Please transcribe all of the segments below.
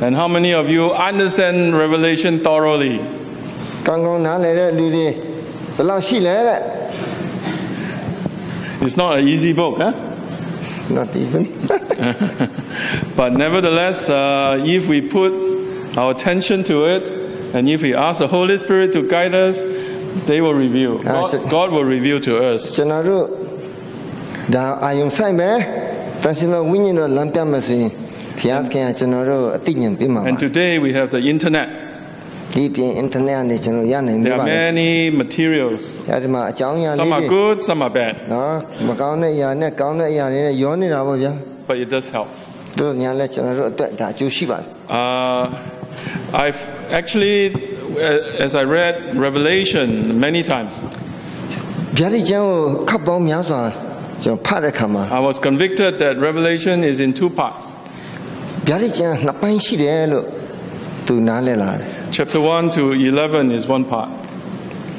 And how many of you understand Revelation thoroughly? 刚刚拿来的люди不老细来了 It's not an easy book, huh? not even But nevertheless, if we put our attention to it, and if we ask the Holy Spirit to guide us, they will reveal. God will reveal to us. ကျွန်တော်တို့ဒါအာယုံဆိုင်မယ်တန်ရှင်တော်ဝိညာဉ်တော်လမ်းပြမယ်ဆိုရင်ဘုရားသခင်ကကျွန်တော်တို့အသိဉာဏ်ပေးမှာပါ And today we have the internet. ဒီပြင် internet နဲ့ကျွန်တော်ရနိုင်နေ There ပါ are တယ် many materials. အဲဒီမှာအကြောင်းအရာလေး Some တွေ are good, some are bad, နော်မကောင်းတဲ့အရာနဲ့ကောင်းတဲ့အရာတွေနဲ့ရောနေတာပေါ့ဗျာ but it does help. တို့ညာလဲကျွန်တော်တို့အတွက်ဒါအကျိုးရှိပါတယ် I've actually, as I read Revelation many times, ဗျာဒိတ်ကျမ်းကိုခပ်ပေါင်းများစွာကျွန်တော်ဖတ်တဲ့အခါမှာ I was convicted that Revelation is in two parts. ဗျာဒိတ်ကျမ်းနှစ်ပိုင်းရှိတယ်လို့သူနားလည်လာတယ် Chapter 1 to 11 is one part.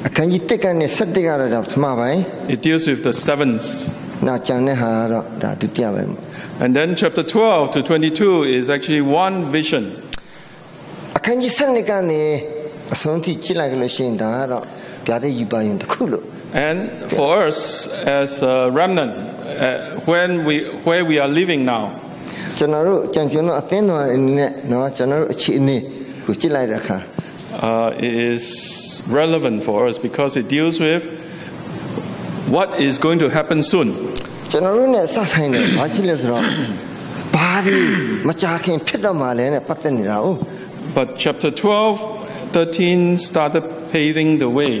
အခန်းကြီး1ကနေ7ကတော့ဒါပထမပိုင်း It deals with the sevens. နောက်ကျန်တဲ့ဟာကတော့ဒါဒုတိယပိုင်းပေါ့ And then chapter 12 to 22 is actually one vision. အခန်းကြီး7ကနေအဆုံးထိကြည့်လိုက်လို့ရှိရင်ဒါကတော့ဗျာဒိတ်ယူပါရင်တစ်ခုလို့ And for us as a remnant, where we are living now, ကျွန်တော်တို့ကြံကျွန်းသောအသင်းတော်အနေနဲ့เนาะကျွန်တော်တို့အခြေအနေကိုကြည့်လိုက်တဲ့အခါ it is relevant for us because it deals with what is going to happen soon. ကျွန်တော်တို့ ਨੇ စဆိုင်တယ်ဘာကြည့်လဲဆိုတော့ဘာဒီမကြခင်ဖြစ်တော့မှလည်း ਨੇ ပတ်သက်နေတာ哦 But chapter 12, 13 started paving the way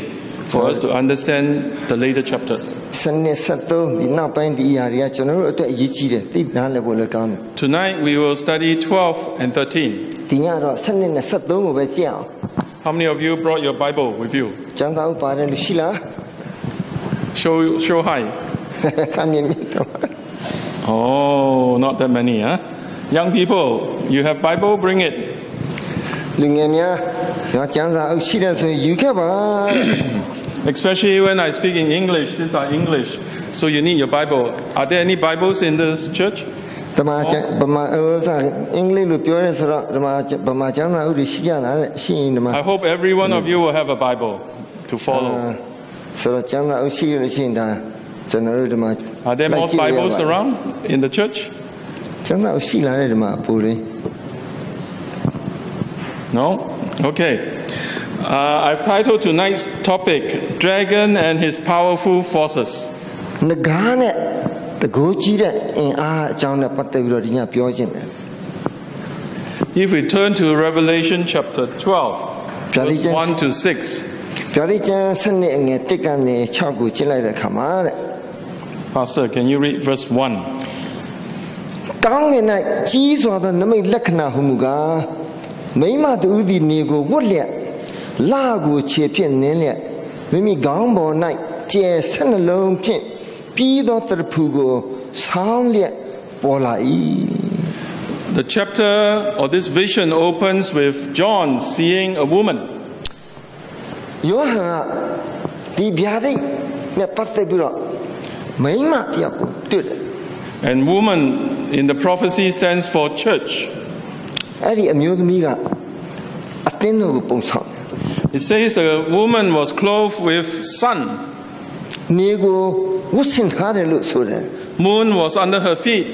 for us to understand the later chapters. စနစ်73ဒီနောက်ပိုင်းဒီအရာတွေကကျွန်တော်တို့အတွက်အရေးကြီးတယ်သိနားလည်ဖို့လည်းကောင်းတယ် Tonight we will study 12 and 13. ဒီညတော့စနစ်နဲ့73ကိုပဲကြည့်အောင် How many of you brought your Bible with you? ကျမ်းစာဥပါတယ်လို့ရှိလား Show high. ကမ်းမြင်မြင်တော့ Oh, not that many, huh? Young people, you have Bible? Bring it. လူငယ်များတော့ကျမ်းစာဥရှိတဲ့ဆိုရင်ယူခဲ့ပါ Especially when I speak in English. These are English. So you need your Bible. Are there any Bibles in this church? တမန်ကျမ်းဗမာစာအင်္ဂလိပ်လိုပြောရဲဆိုတော့ဗမာကျမ်းစာဥတွေရှိကြလားရှိရင်ဒီမှာ I hope every one of you will have a Bible to follow. ဆိုတော့ကျမ်းစာဥရှိလို့ရှိရင်ဒါကျွန်တော်တို့ဒီမှာ Are there more Bibles around in the church? ကျမ်းစာဥရှိလာတဲ့ဒီမှာအပူလေး No? Okay. I've titled tonight's topic, Dragon and His Powerful Forces. ငကားနဲ့တကူကြီးတဲ့အင်အားအကြောင်းနဲ့ပတ်သက်ပြီးတော့ဒီညပြောခြင်းတယ် If we turn to Revelation chapter 12, verse 1 to 6. ဗျာဒိတ်ကျမ်းစနစ်အငယ်1ကနေ6ကိုကြည့်လိုက်တဲ့အခါမှာတဲ့ Pastor, can you read verse 1? ကောင်းကင်၌ကြီးစွာသောနမိတ်လက္ခဏာဟုမူကားမိမတူသည်နေကိုဝတ်လျက်လာကိုခြေဖြင့်နင်းလျက်မိမိခေါင်းပေါ်၌ကျဲ12လုံးဖြင့်ပြီးသောတရဖူကိုဆောင်းလျက်ပေါ်လာ၏ The chapter or this vision opens with John seeing a woman. ယောဟန်ကဒီဗျာဒိတ်နဲ့ပတ်သက်ပြီးတော့မိမတယောက်ကိုတွေ့တယ် And woman in the prophecy stands for church. အဲ့ဒီအမျိုးသမီးကအသင်းတော်ကိုပုံဆောင် It says the woman was clothed with sun. နေကိုဝတ်ဆင်ထားတယ်လို့ဆိုတယ် Moon was under her feet.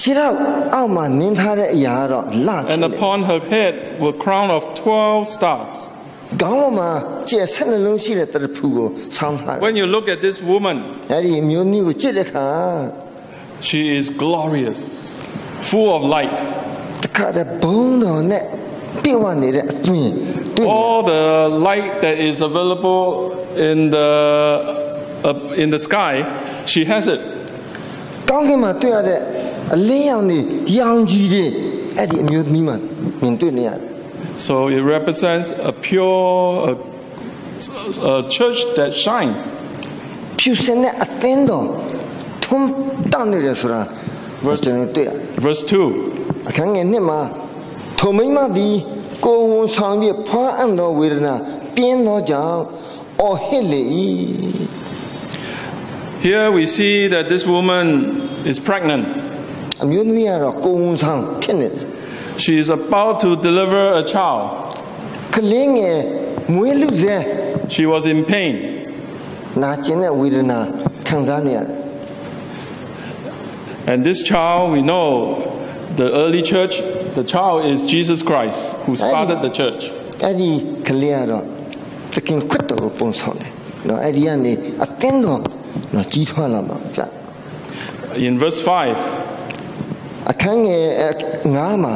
ခြေထောက်အောက်မှာနင်းထားတဲ့အရာကတော့လဖြစ် And တယ် upon her head were a crown of 12 stars. ခေါင်းပေါ်မှာကျဲ12လုံးရှိတဲ့တရဖူကိုဆောင်းထားတယ် When you look at this woman, အဲ့ဒီအမျိုးသမီးကိုကြည့်တဲ့အခါ she is glorious, full of light. တခါတည်းဘုံတော်နဲ့ပြည့်ဝနေတဲ့အသွင်တွေ့တယ် All the light that is available in the sky, she has it. ကောင်းကင်မှာတွေ့ရတဲ့အလင်းရောင်တွေရောင်ကြီးတွေအဲ့ဒီအမျိုးသမီးမှာမြင်တွေ့နေရတယ် So it represents a pure a church that shines. ဖြူစင်တဲ့အသင်းတော်ထုံးတောင်းနေတယ်ဆိုတာကျွန်တော်တွေ့ရ Verse 2. အခန်းငယ်1မှာထိုမိန်းမသည်ကိုယ်ဝန်ဆောင်ပြီးဖွာအံ့သောဝေဒနာပြင်းသောကြောင့်အော်ဟစ်လေ၏ Here we see that this woman is pregnant. အမျိုးသမီးကတော့ကိုယ်ဝန်ဆောင်ဖြစ်နေတယ် She is about to deliver a child. ကလေးငယ်မွေးလူစေ She was in pain. နာကျင်တဲ့ဝေဒနာခံစားနေရတယ် And this child, we know the early church, the child is Jesus Christ who started the church. အဲ့ဒီကလေးကတော့သခင်ခရစ်တော်ကိုပုံဆောင်တယ်နော်အဲ့ဒီကနေအသင်းတော်နော်ကြီးထွားလာမှာဗျ In verse 5, အခန်းငယ်9မှာ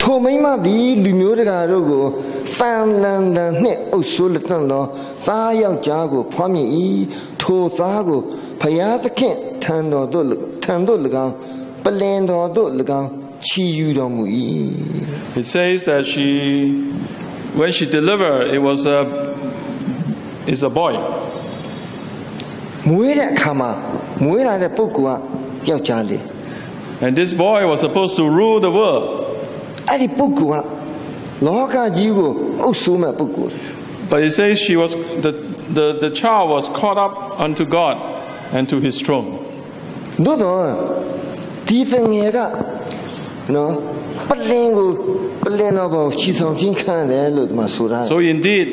ထိုမိမသည်လူမျိုးတကာတို့ကိုဖန်လန်တန်နှင့်အုပ်ဆိုးလက်တန်သောသားယောက်ျားကိုဖွားမြင်၏ထိုသားကိုဖယားသခင်ထံတော်သို့၎င်းပလင်တော်သို့၎င်းချီယူတော်မူ၏ it says that when she delivered, it's a boy. မွေးတဲ့အခါမှာမွေးလာတဲ့ပုဂ္ဂိုလ်ကယောက်ျားလေး And this boy was supposed to rule the world. အဲ့ဒီပုဂ္ဂိုလ်ကလောကကြီးကိုအုပ်စိုးမဲ့ပုဂ္ဂိုလ် But it says the child was caught up unto God and to his throne. တို့တော့ဒီသငယ်ကနော်ပလင်တော်ကိုချီဆောင်ခြင်းခံတယ်လို့ဒီမှာဆိုတာ So indeed,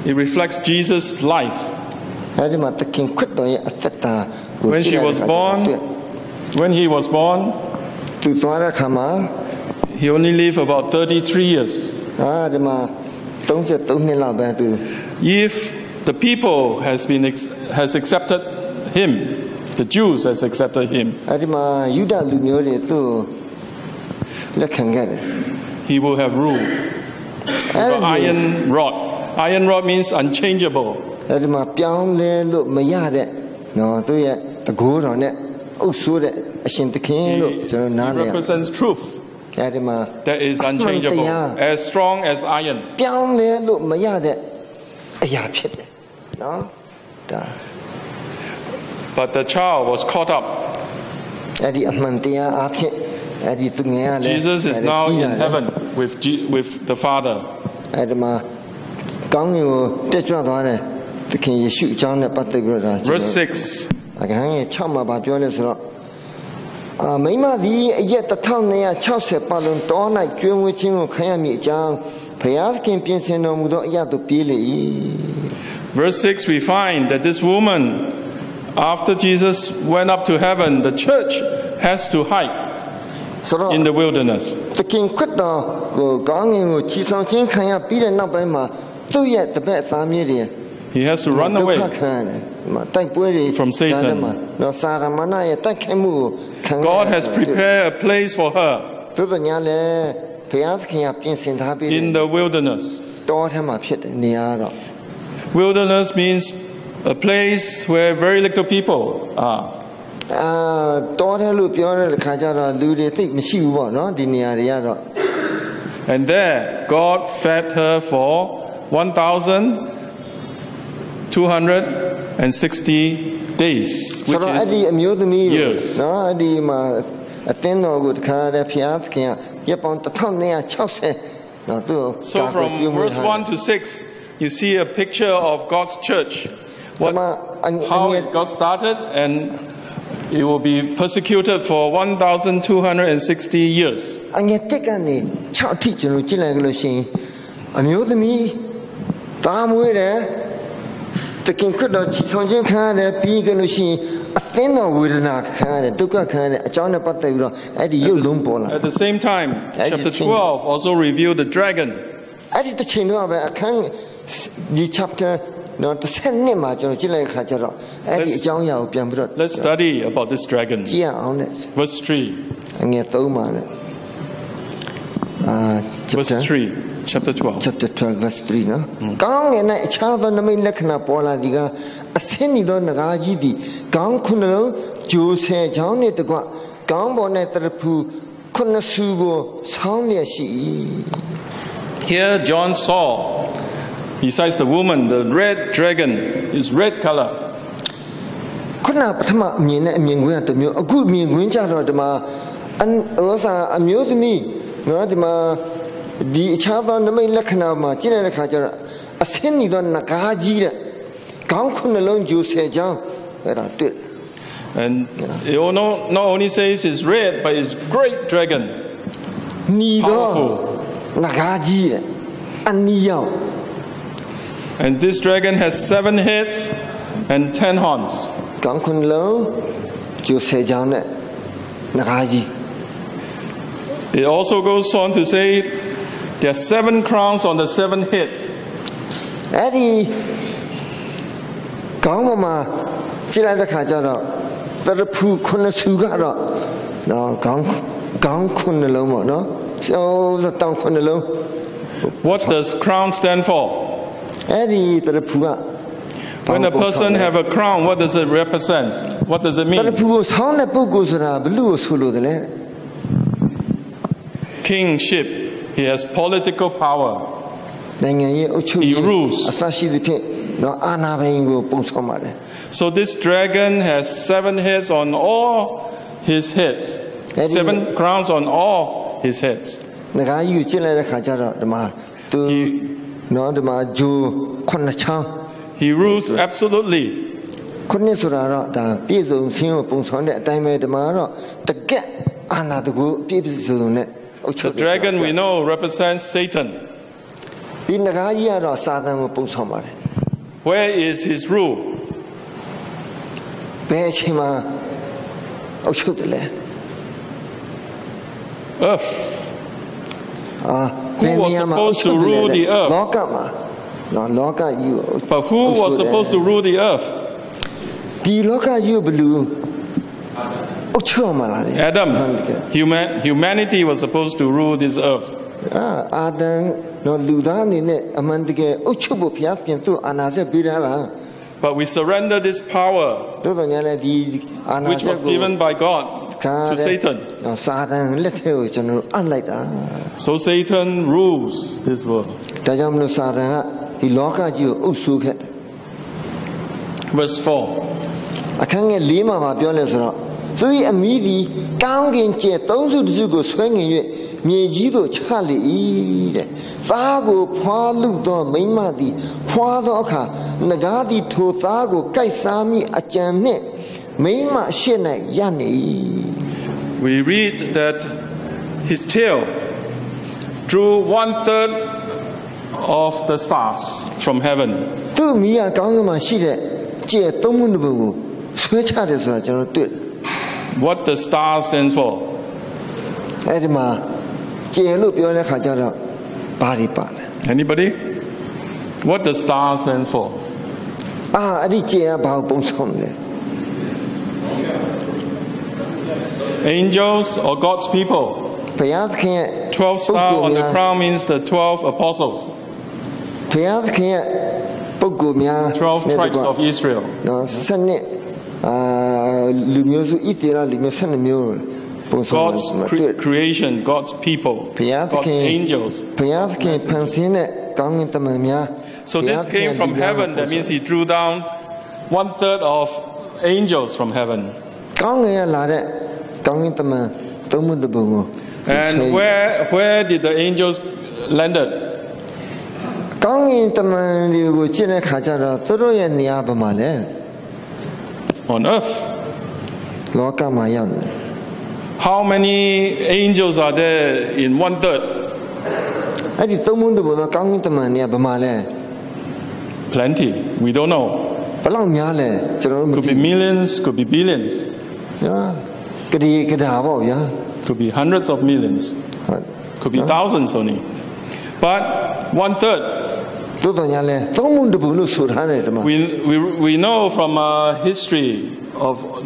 it reflects Jesus' life. အဲ့ဒီမှာတခင်ခရစ်တော်ရဲ့အသက်တာကို When he was born, သူသွားတဲ့အခါမှာ he only lived about 33 years. ဒီမှာ33နှစ်လောက်ပဲသူ If the people has accepted him, the Jews has accepted him, အဲ့ဒီမှာယူဒလူမျိုးတွေသူ့လက်ခံခဲ့တယ် he will have ruled over iron rod. Iron rod means unchangeable. အဲ့ဒီမှာပြောင်းလဲလို့မရတဲ့နော်သူရဲ့တကိုးတော်နဲ့အုပ်ဆိုးတဲ့အရှင်သခင်လို့ကျွန်တော်နားလည်ရ represents truth. အဲ့ဒီမှာ That is unchangeable, as strong as iron. ပြောင်းလဲလို့မရတဲ့အရာဖြစ်တယ်နော်ဒါ But the child was caught up. အဲ့ဒီအမှန်တရားအဖြစ်အဲ့ဒီသူငယ်ကလည်း Jesus is now in heaven with the Father. အဲ့ဒီမှာကောင်းကင်ကိုတက်ကြွသွားတယ်သခင်ယေရှုအကြောင်းနဲ့ပတ်သက်ပြီးတော့ Verse 6. အခန်းငယ်6မှာဗာပြောလဲဆိုတော့မိမသည်အရက်1260ပတ်လုံးတော၌ကျွေးမွေးခြင်းကိုခံရမည်အကြောင်းဘုရားသခင်ပြင်ဆင်တော်မူသောအရာသို့ပြေးလေ၏ Verse 6, we find that this woman, after Jesus went up to heaven, the church has to hide in the wilderness. သခင်ခရစ်တော်ကိုကောင်းကင်ကိုချီဆောင်ခြင်းခံရပြီးတဲ့နောက်ပိုင်းမှာသူ့ရဲ့တပည့်သားမြေတွေ He has to run away from Satan. God has prepared a place for her in the wilderness. Wilderness means a place where very little people are. And there, God fed her for 1,260 days, which is years. So from verse 1 to 6, you see a picture of God's church, how it got started, and it will be persecuted for 1,260 years. At the same time, chapter 12 also revealed the dragon. Let's study about this dragon. Verse 3. Verse 3, chapter 12. Chapter 12, verse 3. No? Gang and I child on the main Lekana Pola Diga, a senidon Raji di, Gang Kunalo, Jules Hair, John at the Gang Bonnet Pu, Kunasugo, Soundly she. Here, John saw, besides the woman, the red dragon is red color. Kuna Patama, Ming, a good Ming Winter, and also amused me. No, the child on the main Lakanama, General Kajar, a senidon Nakaji, Gankun alone, Jews say, John. And it not only says it's red, but it's great dragon. powerful. And this dragon has 7 heads and 10 horns. It also goes on to say there are 7 crowns on the 7 heads. What does crown stand for? When a person have a crown, what does it represent? What does it mean? Kingship. He has political power. He rules. So this dragon has 7 heads on all his heads. 7 crowns on all his heads. He rules absolutely. The dragon we know represents Satan. Where is his rule? Earth. Who was supposed to rule the earth? But who was supposed to rule the earth? Adam. Humanity was supposed to rule this earth. But we surrender this power, which was given by God, to Satan. So Satan rules this world. Verse 4. We read that his tail drew 1/3 of the stars from heaven. What the star stands for? Anybody? What the star stands for? Angels or God's people? 12 stars on the crown means the 12 apostles. 12 tribes of Israel. God's creation, God's people, God's angels. So this came from heaven. That means he drew down 1/3 of angels from heaven. And where did the angels landed? On earth. How many angels are there in 1/3? Plenty. We don't know. Could be millions, could be billions. Could be hundreds of millions. Could be thousands only. But 1/3. We know from history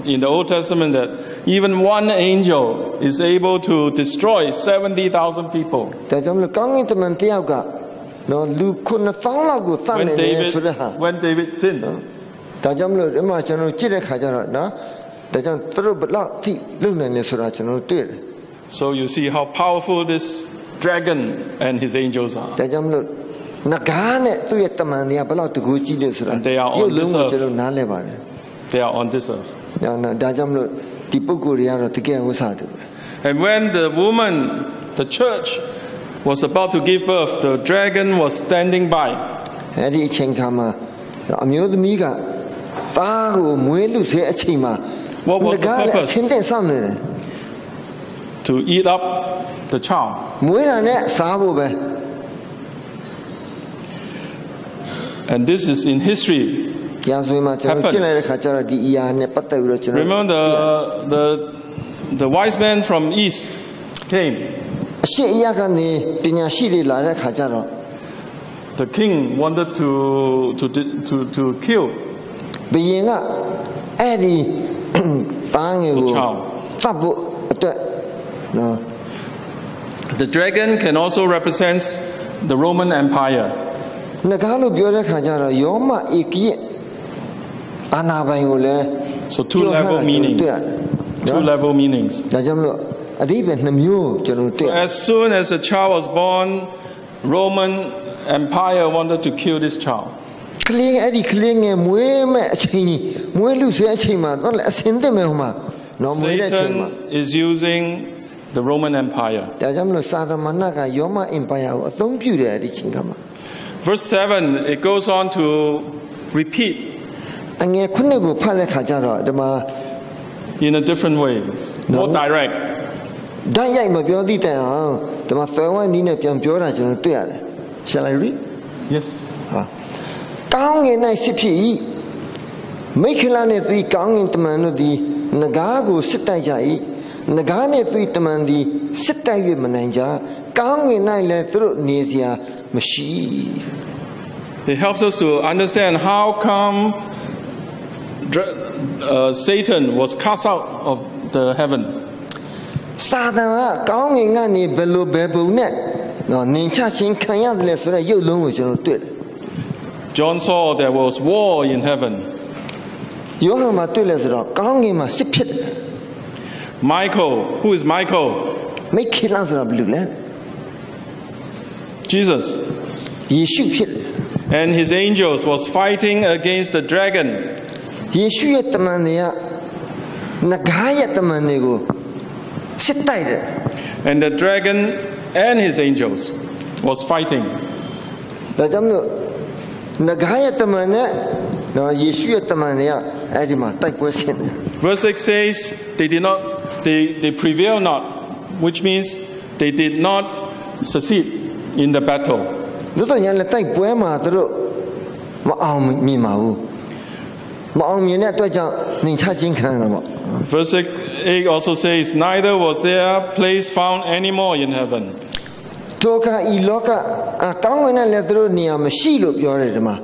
in the Old Testament that even one angel is able to destroy 70,000 people. When David sinned. So you see how powerful this dragon and his angels are. And they are on this earth. They are on this earth. And when the woman, the church, was about to give birth, the dragon was standing by. What was the purpose? to eat up the child. မွေးတာနဲ့စားဖို့ပဲ And this is in history. ရာဇဝင်မှာကျွန်တော်ကြည့်လိုက်တဲ့ခါကျတော့ဒီအရာနဲ့ပတ်သက်ပြီးတော့ကျွန်တော် Remember the wise man from east came. အရှိအရာကနေပညာရှိတွေလာတဲ့ခါကျတော့ The king wanted to kill ဘုရင်ကအဲ့ဒီသားငယ်ကိုသတ်ဖို့အတွက်နော် The dragon can also represent the Roman Empire. ငကားလို့ပြောတဲ့ခါကျတော့ယောမဧကရဲ့အာဏာပိုင်ကိုလည်း So two level meanings. ဒါကြောင့်မလို့အဓိပ္ပာယ်နှမျိုးကျွန်တော်တွေ့ As soon as the child was born, Roman Empire wanted to kill this child. ကလေးအဲ့ဒီကလေးငယ်မွေးမဲ့အချိန်ကြီးမွေးလူဆွေးအချိန်မှာတော့လည်းအစင်းတက်မယ်ဟိုမှာနော်မွေးတဲ့အချိန်မှာ Satan is using the Roman Empire. ဒါကြောင့်မလို့စာတမဏကယောမအင်ပါယာကိုအသုံးပြုတယ်အဲ့ဒီချိန်ကမှာ Verse 7, it goes on to repeat အငယ်ခုနှစ်ကိုဖတ်တဲ့ခါကျတော့ဒီမှာ in a different ways, more direct. ဓာတ်ရိုက်မပြောသည့်တိုင်အောင်ဒီမှာသွယ်ဝိုင်းနီးနဲ့ပြန်ပြောတာကျွန်တော်တွေ့ရတယ် Shall I read? Yes. ဟာကောင်းငင်၌စစ်ဖြစ်၏မိခလာနှင့်သူကောင်းငင်တမန်တို့သည်ငကားကိုစစ်တိုက်ကြ၏ငကားနှင့်သူတမန်သည်စစ်တိုက်၍မနိုင်ကြကောင်းငင်၌လည်းသူတို့နေစရာမရှိ It helps us to understand how come Satan was cast out of the heaven. စာတန်ကကောင်းငင်ကနေဘယ်လိုဘယ်ပုံနဲ့နော်နင်ချချင်းခံရတယ်လဲဆိုတဲ့ရုပ်လုံးကိုကျွန်တော်တွေ့တယ် John saw there was war in heaven. ယောဟန်မှာတွေ့လဲဆိုတော့ကောင်းငင်မှာစစ်ဖြစ်တယ် Michael, who is Michael? မိခေလဆိုတာဘယ်လိုလဲ Jesus. ယေရှုဖြစ်တယ် And his angels was fighting against the dragon. ယေရှုရဲ့တမန်တွေကနဂါးရဲ့တမန်တွေကိုစစ်တိုက်တယ် And the dragon and his angels was fighting. ဒါကြောင့်မလို့နဂါးရဲ့တမန်နဲ့နော်ယေရှုရဲ့တမန်တွေကအဲ့ဒီမှာတိုက်ပွဲဆင်တယ် Verse 6 says they prevail not, which means they did not succeed in the battle. တို့တော့ညာလည်းတိုက်ပွဲမှာသူတို့မအောင်မြင်ပါဘူးမအောင်မြင်တဲ့အတွက်ကြောင့်နှင်ချခြင်းခံရတာပေါ့ Verse 8 also says, neither was there place found anymore in heaven. ထိုအခါဤလောကကောင်းကင်နဲ့လည်းသူတို့နေရာမရှိလို့ပြောတယ်ဒီမှာ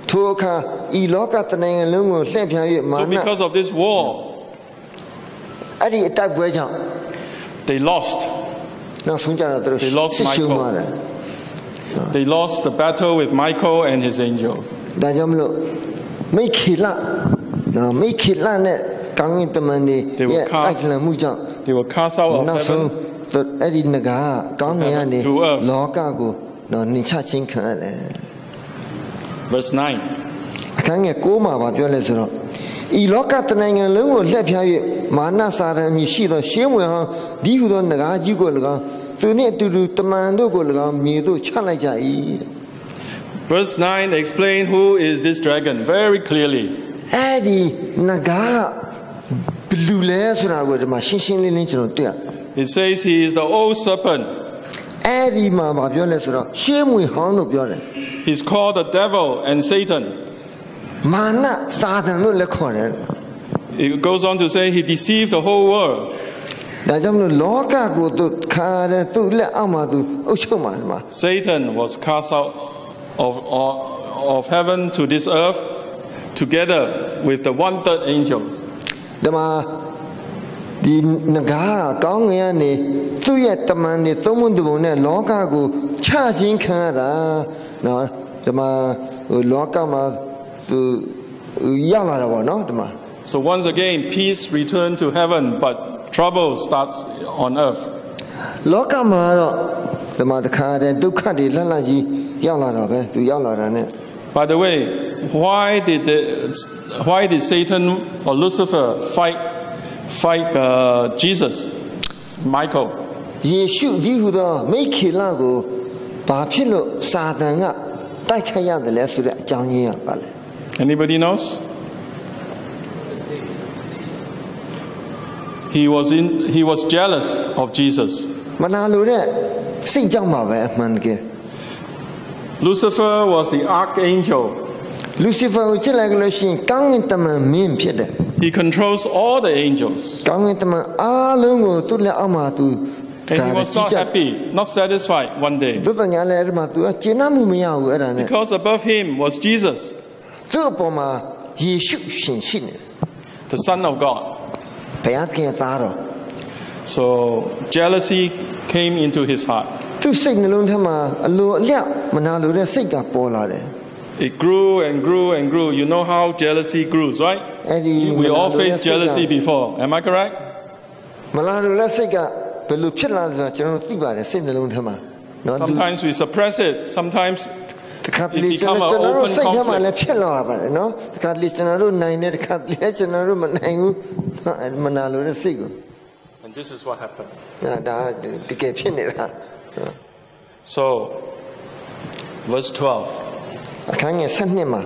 ထိုအခါဤလောကတနိုင်ငံလုံးကိုလှည့်ဖြား၍မာန So because of this war, အဲ့ဒီအတိုက်ပွဲကြောင့် they lost. နောက်ဆုံးကြတော့သူတို့စစ်ရှုံးသွားတယ် They lost the battle with Michael and his angels. ဒါကြောင့်မလို့မိခေလနော်မိခေလနဲ့ကောင်းကင်တမန်တွေရဲ့တိုက်လံမှုကြောင့် They were cast out of နောက်ဆုံး heaven. အဲ့ဒီငကားကောင်းကင်ကနေလောကကိုနော်နှင်ချခြင်းခံရတယ် Verse 9. အခန်းငယ်6မှာပြောလဲဆိုတော့ဤလောကတနိုင်ငံလုံးကိုလှည့်ဖြား၍မာနစာရန်မြရှိသောရှင်းဝင်ဟောင်းဒီဟုသောငကားကြီးကို၎င်းသူနှင့်အတူတူတမန်တို့ကို၎င်းမြေသို့ချလိုက်ကြ၏ Verse 9 explain who is this dragon very clearly. အဲ့ဒီငကားဘလူလဲဆိုတာကိုဒီမှာရှင်းရှင်းလင်းလင်းကျွန်တော်တွေ့ရ It says he is the old serpent. အဲ့ဒီမှာပြောလဲဆိုတော့ရှင်းဝင်ဟောင်းလို့ပြောတယ် He's called the devil and Satan. မာနစာတန်လို့လည်းခေါ်တယ် It goes on to say he deceived the whole world. ဒါကြောင့်မလို့လောကကိုသူခါတဲ့သူ့လက်အောက်မှာသူအုပ်ချုပ်မှာဒီမှာ Satan was cast out of heaven to this earth together with the 1/3 angels. ဒီမှာဒီငကားကောင်းငင်ကနေသူ့ရဲ့တမန်တွေသုံးမတူပုံနဲ့လောကကိုချခြင်းခံရတာနော်ဒီမှာလောကမှာသူရောက်လာတာပေါ့နော်ဒီမှာ So once again peace returned to heaven but trouble starts on earth. လောကမှာတော့ဒီမှာတခါတည်းဒုက္ခတွေလှလှကြီးရောက်လာတော့ပဲသူရောက်လာတာနဲ့ By the way, why did Satan or Lucifer fight Jesus, Michael? ယေရှုဒီဟုသောမိခေလကိုဘာဖြစ်လို့စာတန်ကတိုက်ခိုက်ရတယ်လဲဆိုတဲ့အကြောင်းရင်းကပါလဲ Anybody knows? he was jealous of Jesus. မနာလိုတဲ့စိတ်ကြောင့်ပါပဲအမှန်တကယ် Lucifer was the archangel. လူစီဖာကိုချစ်လိုက်လို့ရှိရင်ကောင်းကင်တမန်မင်းဖြစ်တယ် He controls all the angels. ကောင်းကင်တမန်အားလုံးကိုသူ့လက်အောက်မှာသူ And he was not happy, not satisfied one day. သူတညာလည်းအဲ့မှာသူကျေနပ်မှုမရဘူးအဲ့ဒါနဲ့ Because above him was Jesus, သူ့အပေါ်မှာယေရှုရှင်ရှိနေ the Son of God. ဘုရားသခင်သားတော် So jealousy came into his heart. သူစိတ်နှလုံးထဲမှာအလိုအလျောက်မနာလိုတဲ့စိတ်ကပေါ်လာတယ် It grew and grew and grew. You know how jealousy grows, right? We all faced jealousy before. Am I correct? မနာလိုတဲ့စိတ်ကဘယ်လိုဖြစ်လာလဲဆိုတာကျွန်တော်သိပါတယ်စိတ်နှလုံးထဲမှာနော် Sometimes we suppress it. Sometimes တခါတလေကျွန်တော်တို့စိတ်ထဲမှာလည်းဖြစ်လာပါတယ်နော်တခါတလေကျွန်တော်တို့နိုင်တယ်တခါတလေကျွန်တော်တို့မနိုင်ဘူးမနာလိုတဲ့စိတ်ကို And this is what happened. ဒါတကယ်ဖြစ်နေတာ So verse 12. အခန်းငယ်7မှာ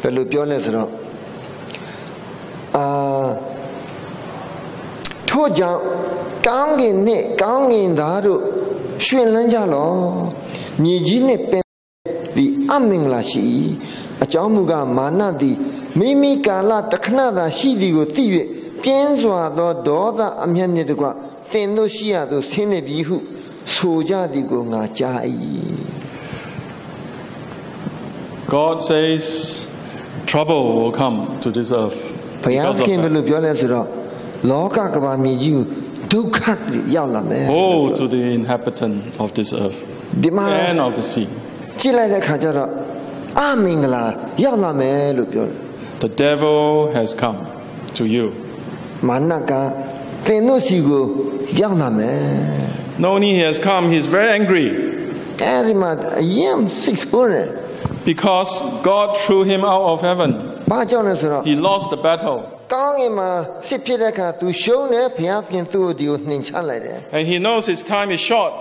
ဘယ်လိုပြောလဲဆိုတော့ထို့ကြောင့်ကောင်းကင်နှင့်ကောင်းကင်သားတို့ရှင်လန်းကြလောမြေကြီးနှင့်ပင်သည်အမင်္ဂလာရှိအကြောင်းမူကားမာနသည်မိမိကာလတခဏသာရှိသည်ကိုသိ၍ပြင်းစွာသောဒေါသအမျက်နှင့်တကွသင်တို့ရှိရသောဆင်းနေပြီဟုဆိုကြသည်ကိုငါကြား၏God says trouble will come to this earth. ဘုရားသခင်ဘယ်လိုပြောလဲဆိုတော့လောကကမ္ဘာမြေကြီးကိုဒုက္ခရောက်လာမယ် Woe to the inhabitant of this earth ဒီမှာ and of the sea. ကြည့်လိုက်တဲ့အခါကျတော့အမင်္ဂလာရောက်လာမယ်လို့ပြောတယ် The devil has come to you. မာနကသင်တို့စီကိုရောက်လာမယ် Not only he has come, he's very angry. အဲဒီမှာအရင်စိတ်ဆိုးတယ် Because God threw him out of heaven. ဘာကြောင့်လဲဆိုတော့ He lost the battle. ကောင်းကင်မှာစစ်ဖြစ်တဲ့အခါသူရှုံးတယ်ဘုရားသခင်သူ့ကိုဒီကိုနှင်ချလိုက်တယ် And he knows his time is short.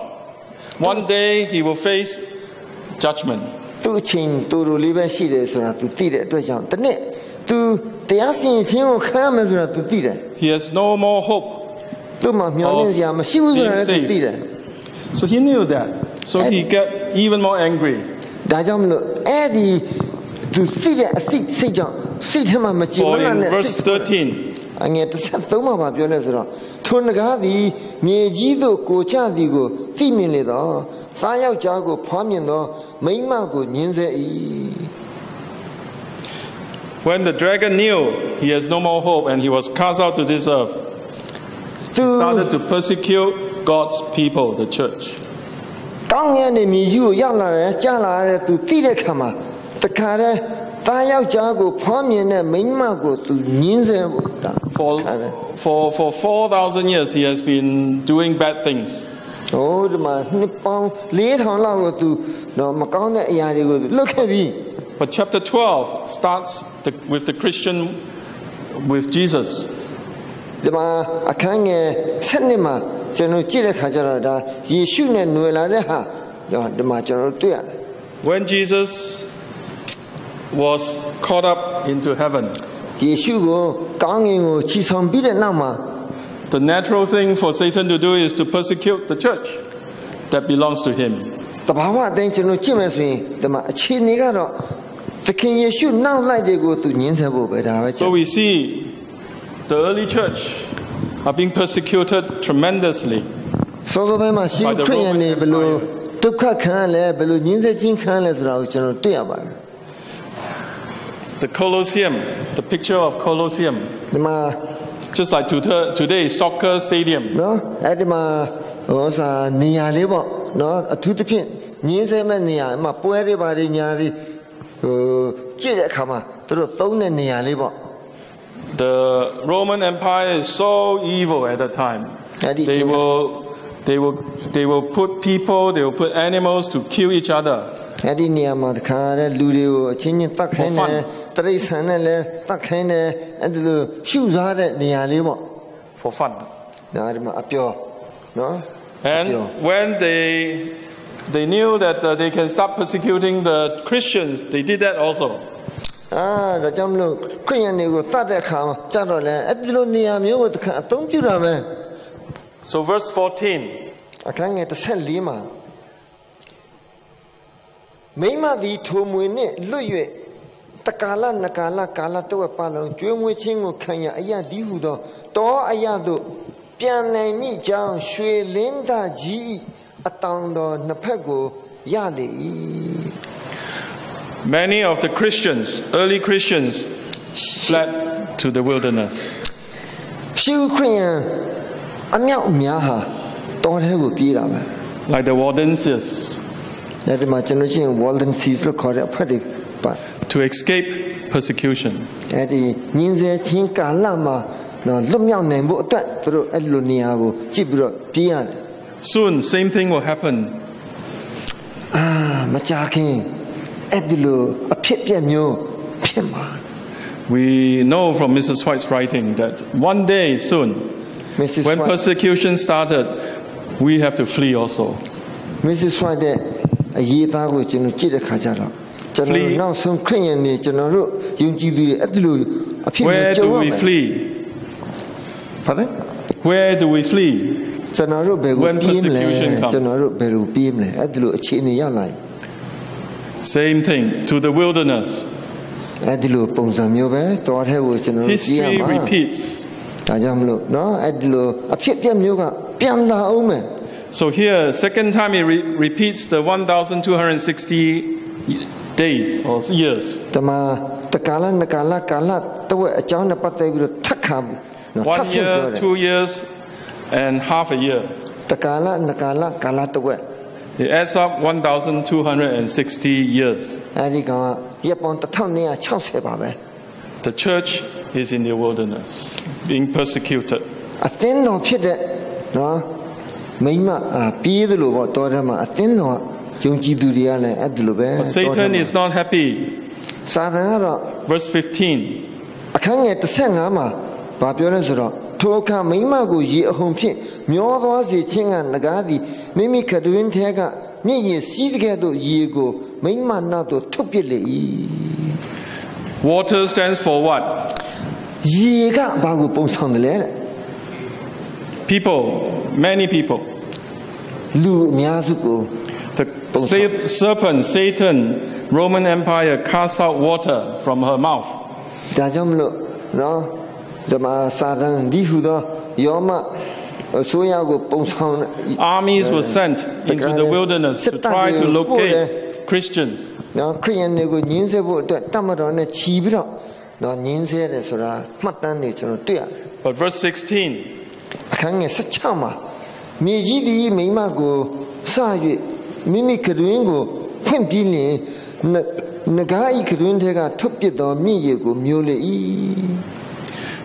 One day he will face judgment. သူ့အချိန်တူတူလေးပဲရှိတယ်ဆိုတာသူသိတဲ့အတွက်ကြောင့်တနေ့သူတရားစီရင်ခြင်းကိုခံရမယ်ဆိုတာသူသိတယ် He has no more hope. သူ့မှာမျှော်လင့်စရာမရှိဘူးဆိုတာလည်းသူသိတယ် So he knew that. So he got even more angry. ဒါကြောင့်မလို့အဲ့ဒီသူသိတဲ့အသိစိတ်ကြောင့်စိတ်ထဲမှာမကြည်မ For လန့် in တဲ့ verse 13, အငယ်33မှာပြောလဲဆိုတော့ထိုနဂါးသည်မြေကြီးသို့ကိုချသည်ကိုသိမြင်လေတော့သားယောက်ျားကိုဖွားမြင်သောမိန်းမကိုညှင်းဆဲ၏ when the dragon knew he has no more hope and he was cast out to this earth, he started to persecute God's people, the church. ကောင်းကင်နဲ့မြေကြီးကိုရောက်လာတယ်ကြားလာတယ်သူသိတဲ့ခါမှာတခါတည်းသားယောက်ျားကိုဖွားမြင်တဲ့မိန်းမကိုသူညှင်းဆဲဖို့ဒါ For 4,000 years he has been doing bad things. ဟိုဒီမှာနှစ်ပေါင်း4000လောက်ကိုသူတော့မကောင်းတဲ့အရာတွေကိုသူလုပ်ခဲ့ပြီ But chapter 12 starts with the Christian, with Jesus. ဒီမှာအခန်းငယ်7မှာကျွန်တော်ကြည့်တဲ့ခါကျတော့ဒါယေရှုနဲ့ຫນွယ်လာတဲ့ဟာဒီမှာကျွန်တော်တွေ့ရတယ် When Jesus was caught up into heaven, ယေရှုကိုကောင်းကင်ကိုချီဆောင်ပြီးတဲ့နောက်မှာ the natural thing for Satan to do is to persecute the church that belongs to him. တဘာဝအတိုင်းကျွန်တော်ကြည့်မယ်ဆိုရင်ဒီမှာအခြေအနေကတော့သခင်ယေရှုနောက်လိုက်တွေကိုသူညှင်းဆဲဖို့ပဲဒါပဲ So we see the early church are being persecuted tremendously. စောစောပိုင်းမှာရှင်ခရစ်ယာန်တွေဘယ်လိုဒုက္ခခံရလဲဘယ်လိုညှင်းဆဲခြင်းခံရလဲဆိုတာကိုကျွန်တော်တွေ့ရပါတယ် The Colosseum, the picture of Colosseum, ဒီမှာ just like today soccer stadium. နော်အဲ့ဒီမှာဟိုစာနေရာလေးပေါ့နော်အထူးသဖြင့်ညင်းဆဲမဲ့နေရာအမှပွဲတွေပါတွေညာတွေဟိုကြည့်တဲ့အခါမှာသူတို့သုံးတဲ့နေရာလေးပေါ့ The Roman Empire is so evil at that time. They will put people, they will put animals to kill each other. အဲ့ဒီနေရာမှာတခါတည်းလူတွေကိုအချင်းချင်းတတ်ခိုင်းတယ်တရိษံနဲ့လည်းတတ်ခိုင်းတယ်အဲ့ဒီလိုရှုစားတဲ့နေရာလေးပေါ့ For fun. ဒါဒီမှာအပြောနော် And when they knew that they can stop persecuting the Christians, they did that also. ဒါကြောင့်မလို့ခရိယန်တွေကိုတတ်တဲ့အခါမှာကြတော့လဲအဲ့ဒီလိုနေရာမျိုးကိုတခါအသုံးပြုတာပဲ So verse 14. အခန်းငယ်14မှာမိမသည်ထိုမွေနှင့်လွတ်၍တကာလနကာလကာလတဝက်ပါလုံးကျွေးမွေးခြင်းကိုခံရအရာဒီဟုသောတောအရာတို့ပြန်နိုင်မိကြောင်းရွှေလင်းသားကြီးအတောင်တော်နှစ်ဖက်ကိုရလေ၏ Many of the Christians, early Christians, fled to the wilderness. ရှေးခရိယန်အမြောက်အများဟာတောထဲကိုပြေးတာပဲ Like the Waldenses. ဒီမှာကျွန်တော်ချင်း Waldenses လို့ခေါ်တဲ့အဖွဲ့တွေပါ To escape persecution. အဲ့ဒီညင်းစေချင်းကာလမှာနော်လွတ်မြောက်နိုင်ဖို့အတွက်သူတို့အဲ့လိုနေရာကိုကြည့်ပြီးတော့ပြေးရတယ် Soon, same thing will happen. မကြာခင်အဲ့ဒီလိုအဖြစ်ပြက်မျိုးဖြစ်မှာ We know from Mrs. White's writing that one day soon, when persecution started, we have to flee also. Mrs. White အရေးသားကိုကျွန်တော်ကြည့်တဲ့ခါကျတော့ကျွန်တော်နောက်ဆုံးခရိယန်တွေကျွန်တော်တို့ယုံကြည်သူတွေအဲ့ဒီလိုအဖြစ်မျိုးကြုံရမယ် Where do we flee? Pardon? Where do we flee? ကျွန်တော်တို့ဘယ်ကိုပြေးမလဲကျွန်တော်တို့ဘယ်လိုပြေးမလဲအဲ့ဒီလိုအခြေအနေရောက်လာ Same thing to the wilderness. အဲ့ဒီလိုပုံစံမျိုးပဲတောထဲကိုကျွန်တော်တို့ပြေးရမှာ History repeats. ဒါကြောင့်မလို့နော်အဲ့ဒီလိုအဖြစ်ပြက်မျိုးကပြန်လာအောင်မယ် So here, second time it repeats the 1,260 days or years. တမတကာလနကာလကာလတဝက်အကြောင်းနဲ့ပတ်သက်ပြီးတော့ထပ်ခါနော် 1 year, 2 years, and half a year. တကာလနကာလကာလတဝက် It adds up 1,260 years. အဲ့ဒီကောင်ကရပ်ပေါင်း1260ပါပဲ The church is in the wilderness, being persecuted. အသင်းတော်ဖြစ်တဲ့နော်မိမပြေးသလိုပေါ့တောထဲမှာအသင်းတော်ယုံကြည်သူတွေကလည်းအဲ့ဒီလိုပဲ But Satan is not happy. စာတန်ကတော့ Verse 15. အခန်းငယ်15မှာဘာပြောလဲဆိုတော့ထိုအခါမိမကိုရေအဟုန်ဖြင့်မျောသွားစေခြင်းကငကားသည်မိမိခတွင်ထဲကမြင့်ရင်စီးတဲ့ကဲ့သို့ရေကိုမိမနောက်သို့ထုတ်ပစ်လေ၏ Water stands for what? ရေကဘာကိုပုံဆောင်တယ်လဲ People, many people. လူအများစုကို The serpent, Satan, Roman Empire cast out water from her mouth. ဒါကြောင့်မလို့နော်ဒီမှာစာတန်ဒီဟုသောယောမအစိုးရကိုပုံဆောင် Armies were sent into the wilderness to try to locate Christians. နော်ခရိယန်တွေကိုညှင်းဆဲဖို့အတွက်တမတော်နဲ့ခြီးပြီးတော့နော်ညှင်းဆဲတယ်ဆိုတာမှတ်တမ်းတွေကျွန်တော်တွေ့ရတယ် But verse 16. အခန်းငယ်16မှာမြေကြီးသည်မိမကိုစ၍မိမိကတွင်ကိုဖွင့်ပြီးလျှင်ငကားဤကတွင်ထဲကထုတ်ပစ်သောမြင့်ရေကိုမျိုးလေ၏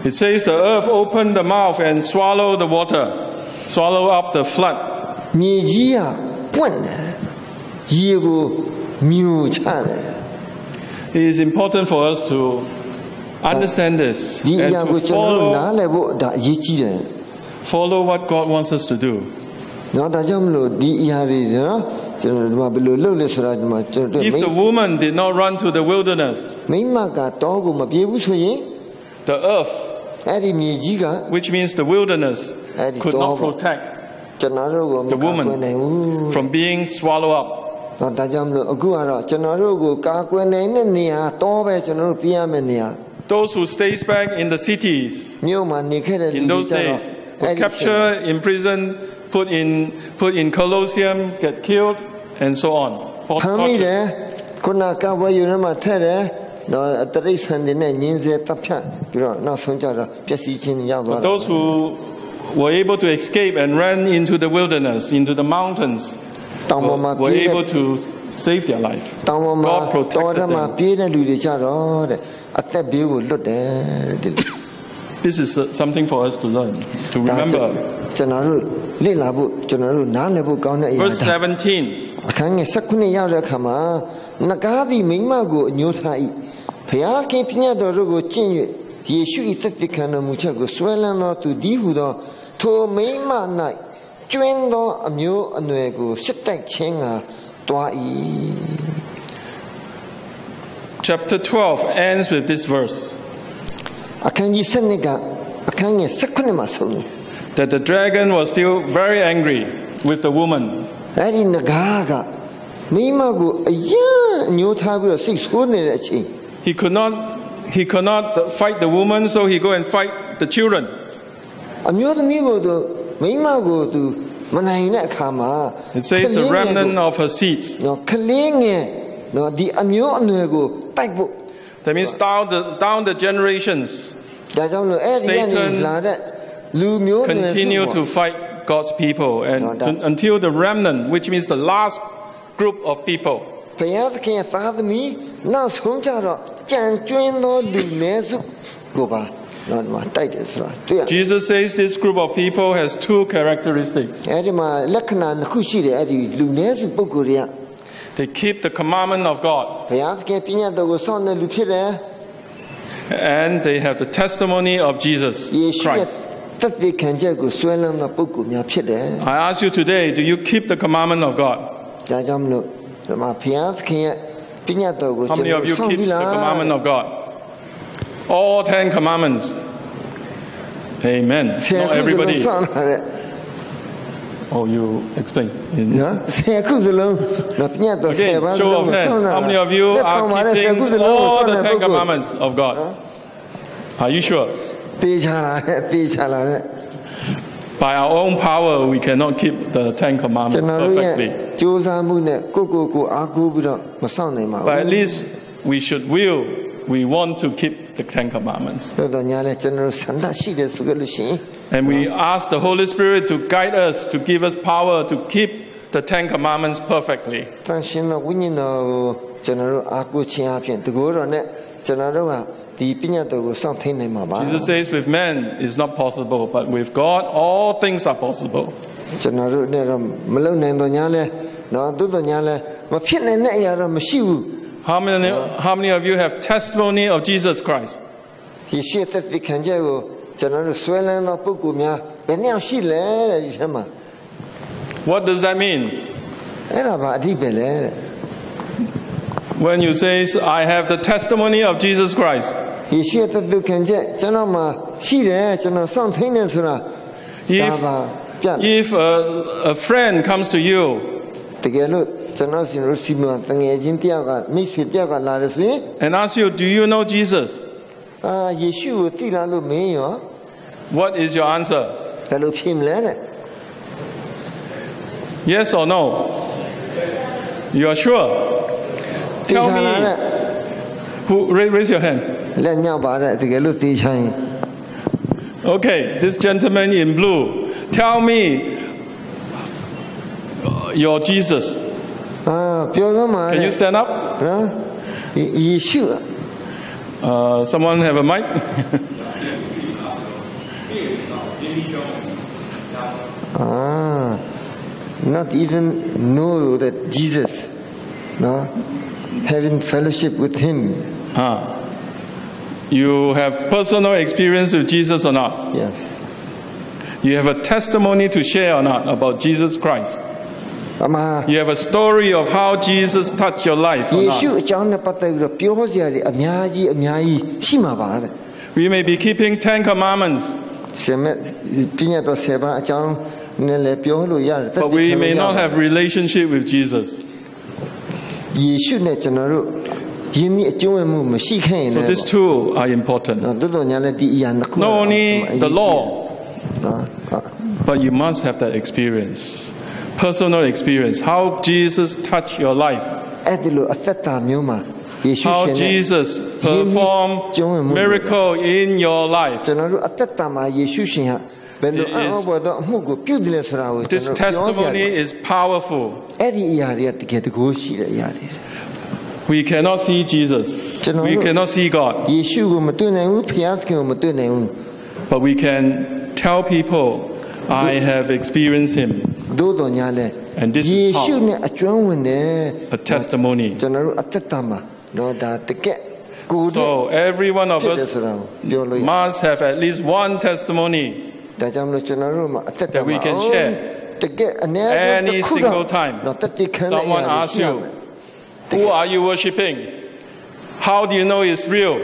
It says the earth opened the mouth and swallowed the water, swallow up the flood. မြေကြီးကပွင့်တယ်ရေကိုမျိုးချတယ် It is important for us to understand this ဒီအ and ရာကို to ကျွန်တော်နားလည်ဖို့ဒါအရေးကြီးတယ် follow what God wants us to do. နော်ဒါကြောင့်မလို့ဒီအရာတွေနော်ကျွန်တော်ဒီမှာဘယ်လိုလုပ်လဲဆိုတာဒီမှာကျွန်တော် If the woman did not run to the wilderness, မိမကတောကိုမပြေးဘူးဆိုရင် the earth, အဲ့ဒီမြေကြီးက which means the wilderness, could not protect ကျွန်တော်တို့ကိုမ the ကာကွယ် woman နိုင်ဘူး from being swallowed up. ဒါကြောင့်မလို့အခုကတော့ကျွန်တော်တို့ကိုကာကွယ်နိုင်တဲ့နေရာတော့ပဲကျွန်တော်တို့ပြေးရမယ့်နေရာ Those who stays back in the cities မြို့မှာနေခဲ့တဲ့လူ in တွေ those ကြတော့ days were captured, imprisoned, put in Colosseum, get killed, and so on. ဖမ်းမိတယ်ခုနကဘွယ်ယူထဲမှာထည့်တယ်တော့တရိษံတွေနဲ့ညင်းစေတပ်ဖြတ်ပြီးတော့နောက်ဆုံးကြတော့ပျက်စီးခြင်းရောက်သွား But တယ် those who were able to escape and ran into the wilderness, into the mountains, တောင်ပေါ်မှာ were ပြေးတဲ့ able to save their life. တောင်ပေါ်မှာ God တော protected ထဲမှာ them. ပြေးတဲ့လူတွေကြတော့တဲ့အသက်ဘေးကိုလွတ်တယ်တဲ့ This is something for us to learn, to remember. ကျွန်တော်တို့လေ့လာဖို့ကျွန်တော်တို့နားလည်ဖို့ကောင်းတဲ့အရာ Verse 17. အခန်းငယ်19ရောက်တဲ့အခါမှာနဂါးသည်မိမကိုအညှိုးထား၏ဘုရားခင်ပြည့်ညတ်တော်တို့ကိုကျင့်၍ယေရှု၏သက်သေခံတော်မူချက်ကိုဆွဲလန်းသောသူဒီဟုသောထိုမိမ၌ကျွင်းသောအမျိုးအနွယ်ကိုစစ်တိုက်ခြင်းကတွား၏ Chapter 12 ends with this verse အခန်းကြီး7ကအခန်းငယ်18မှာဆုံးတယ် that the dragon was still very angry with the woman. အဲ့ဒီငကားကမိမကိုအယံညှိုးထားပြီးတော့စိတ်ဆိုးနေတဲ့အချိန် He could not fight the woman, so he go and fight the children. အမျိုးသမီးကိုသူမိမကိုသူမနိုင်တဲ့အခါမှာ It says the remnant of her seeds. နော်ခလင်းငယ်နော်ဒီအမျိုးအနွယ်ကိုတိုက်ဖို့ That means down the generations. ဒါကြောင့်လို့အဲ့ဒီကနေလာတဲ့လူမျိုးတွေ continue to fight God's people and until the remnant, which means the last group of people. ဘုရားသခင်သားသမီးနောက်ဆုံးကြတော့ကြံကျွင်းသောလူနည်းစုကိုပါနော်ဒီမှာတိုက်တယ်ဆိုတာတွေ့ရ Jesus says this group of people has two characteristics. အဲ့ဒီမှာလက္ခဏာနှစ်ခုရှိတယ်အဲ့ဒီလူနည်းစုပုဂ္ဂိုလ်တွေက They keep the commandment of God. ဘုရားသခင်ပြညတ်တော်ကိုစောင့်တဲ့လူဖြစ်တယ် And they have the testimony of Jesus Christ. သက်သေခံချက်ကိုဆွဲလန်းတဲ့ပုဂ္ဂိုလ်များဖြစ်တယ် I ask you today, do you keep the commandment of God? ဒါကြောင့်မလို့ဒီမှာဘုရားသခင်ရဲ့ပြညတ်တော်ကို How ကျွန် many တော် of you စောင့် keep ပြီး the လား commandment of God? All 10 commandments. Amen. Not everybody. Oh, you explain. နော်ဆယ်ခုစလုံးနော်ပြညတ်တော်ဆယ် Again, ပါးစ show လုံး of ကို hand. စောင့်တာ How many of you are keeping all the 10 commandments of God? Are you sure? တေချာလာတဲ့တေချာလာတဲ့ By our own power, we cannot keep the 10 ကျွန် commandments တော်တို့ရဲ့ perfectly. ကြိုးစားမှုနဲ့ကိုအားကိုးပြီးတော့မဆောင်နိုင်ပါဘူး But at least we want to keep the 10 commandments. တော်တော်ညာလဲကျွန်တော်ဆန္ဒရှိတယ်ဆိုကြလို့ရှိရင် And we ask the Holy Spirit to guide us, to give us power to keep the 10 commandments perfectly. တန်ရှင်သောဝိညာဉ်တော်ကိုကျွန်တော်တို့အားကိုးခြင်းအပြင်တကူတော်နဲ့ကျွန်တော်တို့ကဒီပညာတော်ကိုစောင့်ထိန်နိုင်မှာပါ Jesus says with men it's not possible, but with God all things are possible. ကျွန်တော်တို့နဲ့တော့မလုံနိုင်တော့ညာလဲနော်သို့တော်ညာလဲမဖြစ်နိုင်တဲ့အရာတော့မရှိဘူး How many of you have testimony of Jesus Christ? ယေရှုသက်သေခံချက်ကိုကျွန်တော်တို့ဆွဲလန်းသောပုဂ္ဂိုလ်များဘယ်နှယောက်ရှိလဲတဲ့ဒီထဲမှာ What does that mean? အဲ့ဒါဘာအဓိပ္ပာယ်လဲတဲ့ When you say I have the testimony of Jesus Christ, ယေရှုသက်သေခံချက်ကျွန်တော်မှာရှိတယ်ကျွန်တော်စောင့်ထိန်နေဆိုတာဒါပါပြ if a friend comes to you တကယ်လို့ကျွန်တော်စီရစီမတငယ်ချင်းတယောက်ကမိတ်ဆွေတယောက်ကလာတယ်ဆိုရင် and ask you, do you know Jesus? ယေရှုကိုသိလားလို့မင်းရော What is your answer? ဘယ်လိုဖြေမလဲတဲ့ Yes or no? You are sure? Tell me. Who raise your hand? လက်ညှောက်ပါတဲ့တကယ်လို့သိချင် Okay, this gentleman in blue. Tell me your Jesus. ပြောစမ်းပါ Can you stand up? နော်ယေရှု Someone have a mic? Not even know that Jesus, no, having fellowship with him. You have personal experience with Jesus or not? Yes. You have a testimony to share or not about Jesus Christ? You have a story of how Jesus touched your life or ယေ not? ရှုအကြောင်းနဲ့ပတ်သက်ပြီးတော့ပြောစရာတွေအများကြီးရှိမှာပါတဲ့ We may be keeping 10 commandments, ဆယ်မဲ့ပြညတ်တော်7ပါးအကြောင်းနဲ့လည်းပြောလို့ရတယ် but we may not have relationship with Jesus. ယေရှုနဲ့ကျွန်တော်တို့ယင်းဒီအကျိုးဝင်မှုမရှိခဲ့ရင် So လည်း these two are important. တော်တော်ညာလည်းဒီအရာနှစ်ခု Not only the law, နော် but you must have that experience, personal experience, how Jesus touched your life, အဲ့ဒီလိုအသက်တာမျိုးမှာယေရှု how ရှင်နဲ့ Jesus performed miracle in your life. ကျွန်တော်တို့အသက်တာမှာယေရှုရှင်ဟာဘယ်လိုအဘောတော့အမှုကိုပြုတယ်လဲဆိုတာကိုကျွန် This တော်ပြောစရာ testimony is powerful. အဲ့ဒီအရာတွေကတကယ်တကူရှိတဲ့အရာတွေ We cannot see Jesus. We cannot see God. ယေရှုကိုမတွေ့နိုင်ဘူးဖခင်ကိုမတွေ့နိုင်ဘူး But we can tell people, I have experienced Him. သို့တော်ညာလဲ And this is ယေရှုနဲ့အကျွမ်းဝင်တဲ့ a testimony. ကျွန်တော်တို့အသက်တာမှာတော့ဒါတကယ်ကိုယ် So every one of us ဆိုတာပြောလို့ must have at least one testimony ဒါကြောင့်မလို့ကျွန်တော်တို့မှာအသက်တာ that we မှာ can share. တကယ်အနေနဲ့ Any single time တော့တတိခံတဲ့ someone asks you, who are you worshiping? How do you know it's real?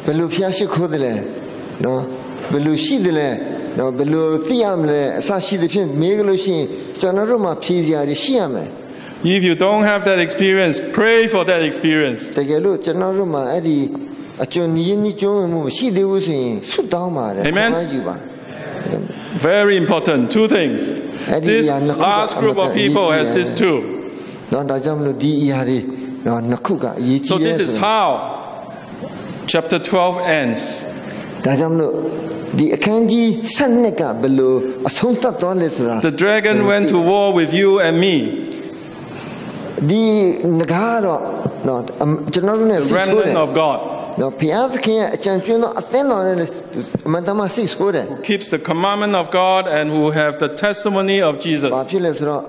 ဘယ်လိုဖျားရှိခိုးတယ်လဲနော်ဘယ်လိုရှိတယ်လဲနော်ဘယ်လိုသိရမလဲအစရှိသဖြင့်မေးကြလို့ရှိရင်ကျွန်တော်တို့မှာဖြေစရာတွေရှိရမယ် If you don't have that experience, pray for that experience. တကယ်လို့ကျွန်တော်တို့မှာအဲ့ဒီအကျွန်းရင်းနှီးကျွန်းဝင်မှုရှိသေးဘူးဆိုရင်ဆုတောင်းပါတယ် Amen. ခေါ်ယူပါ Very important. Two things. This last group of people has this too. နော်ဒါကြောင့်မလို့ဒီအရာတွေနော်နှစ်ခုကအရေးကြီးတယ် So this is how chapter 12 ends. ဒါကြောင့်မလို့ဒီအခန်းကြီး7ကဘယ်လိုအဆုံးသတ်သွားလဲဆိုတာ The dragon went to war with you and me. ဒီငကားတော့နော်ကျွန်တော်တို့ ਨੇ The remnant of God. နော်ဘုရားသခင်ရဲ့အကြံကျွန်းသောအသင်းတော်နဲ့အမှန်တမ်းစိတ်ဆိုးတယ် Keeps the commandment of God and who have the testimony of Jesus. ဘာဖြစ်လဲဆိုတော့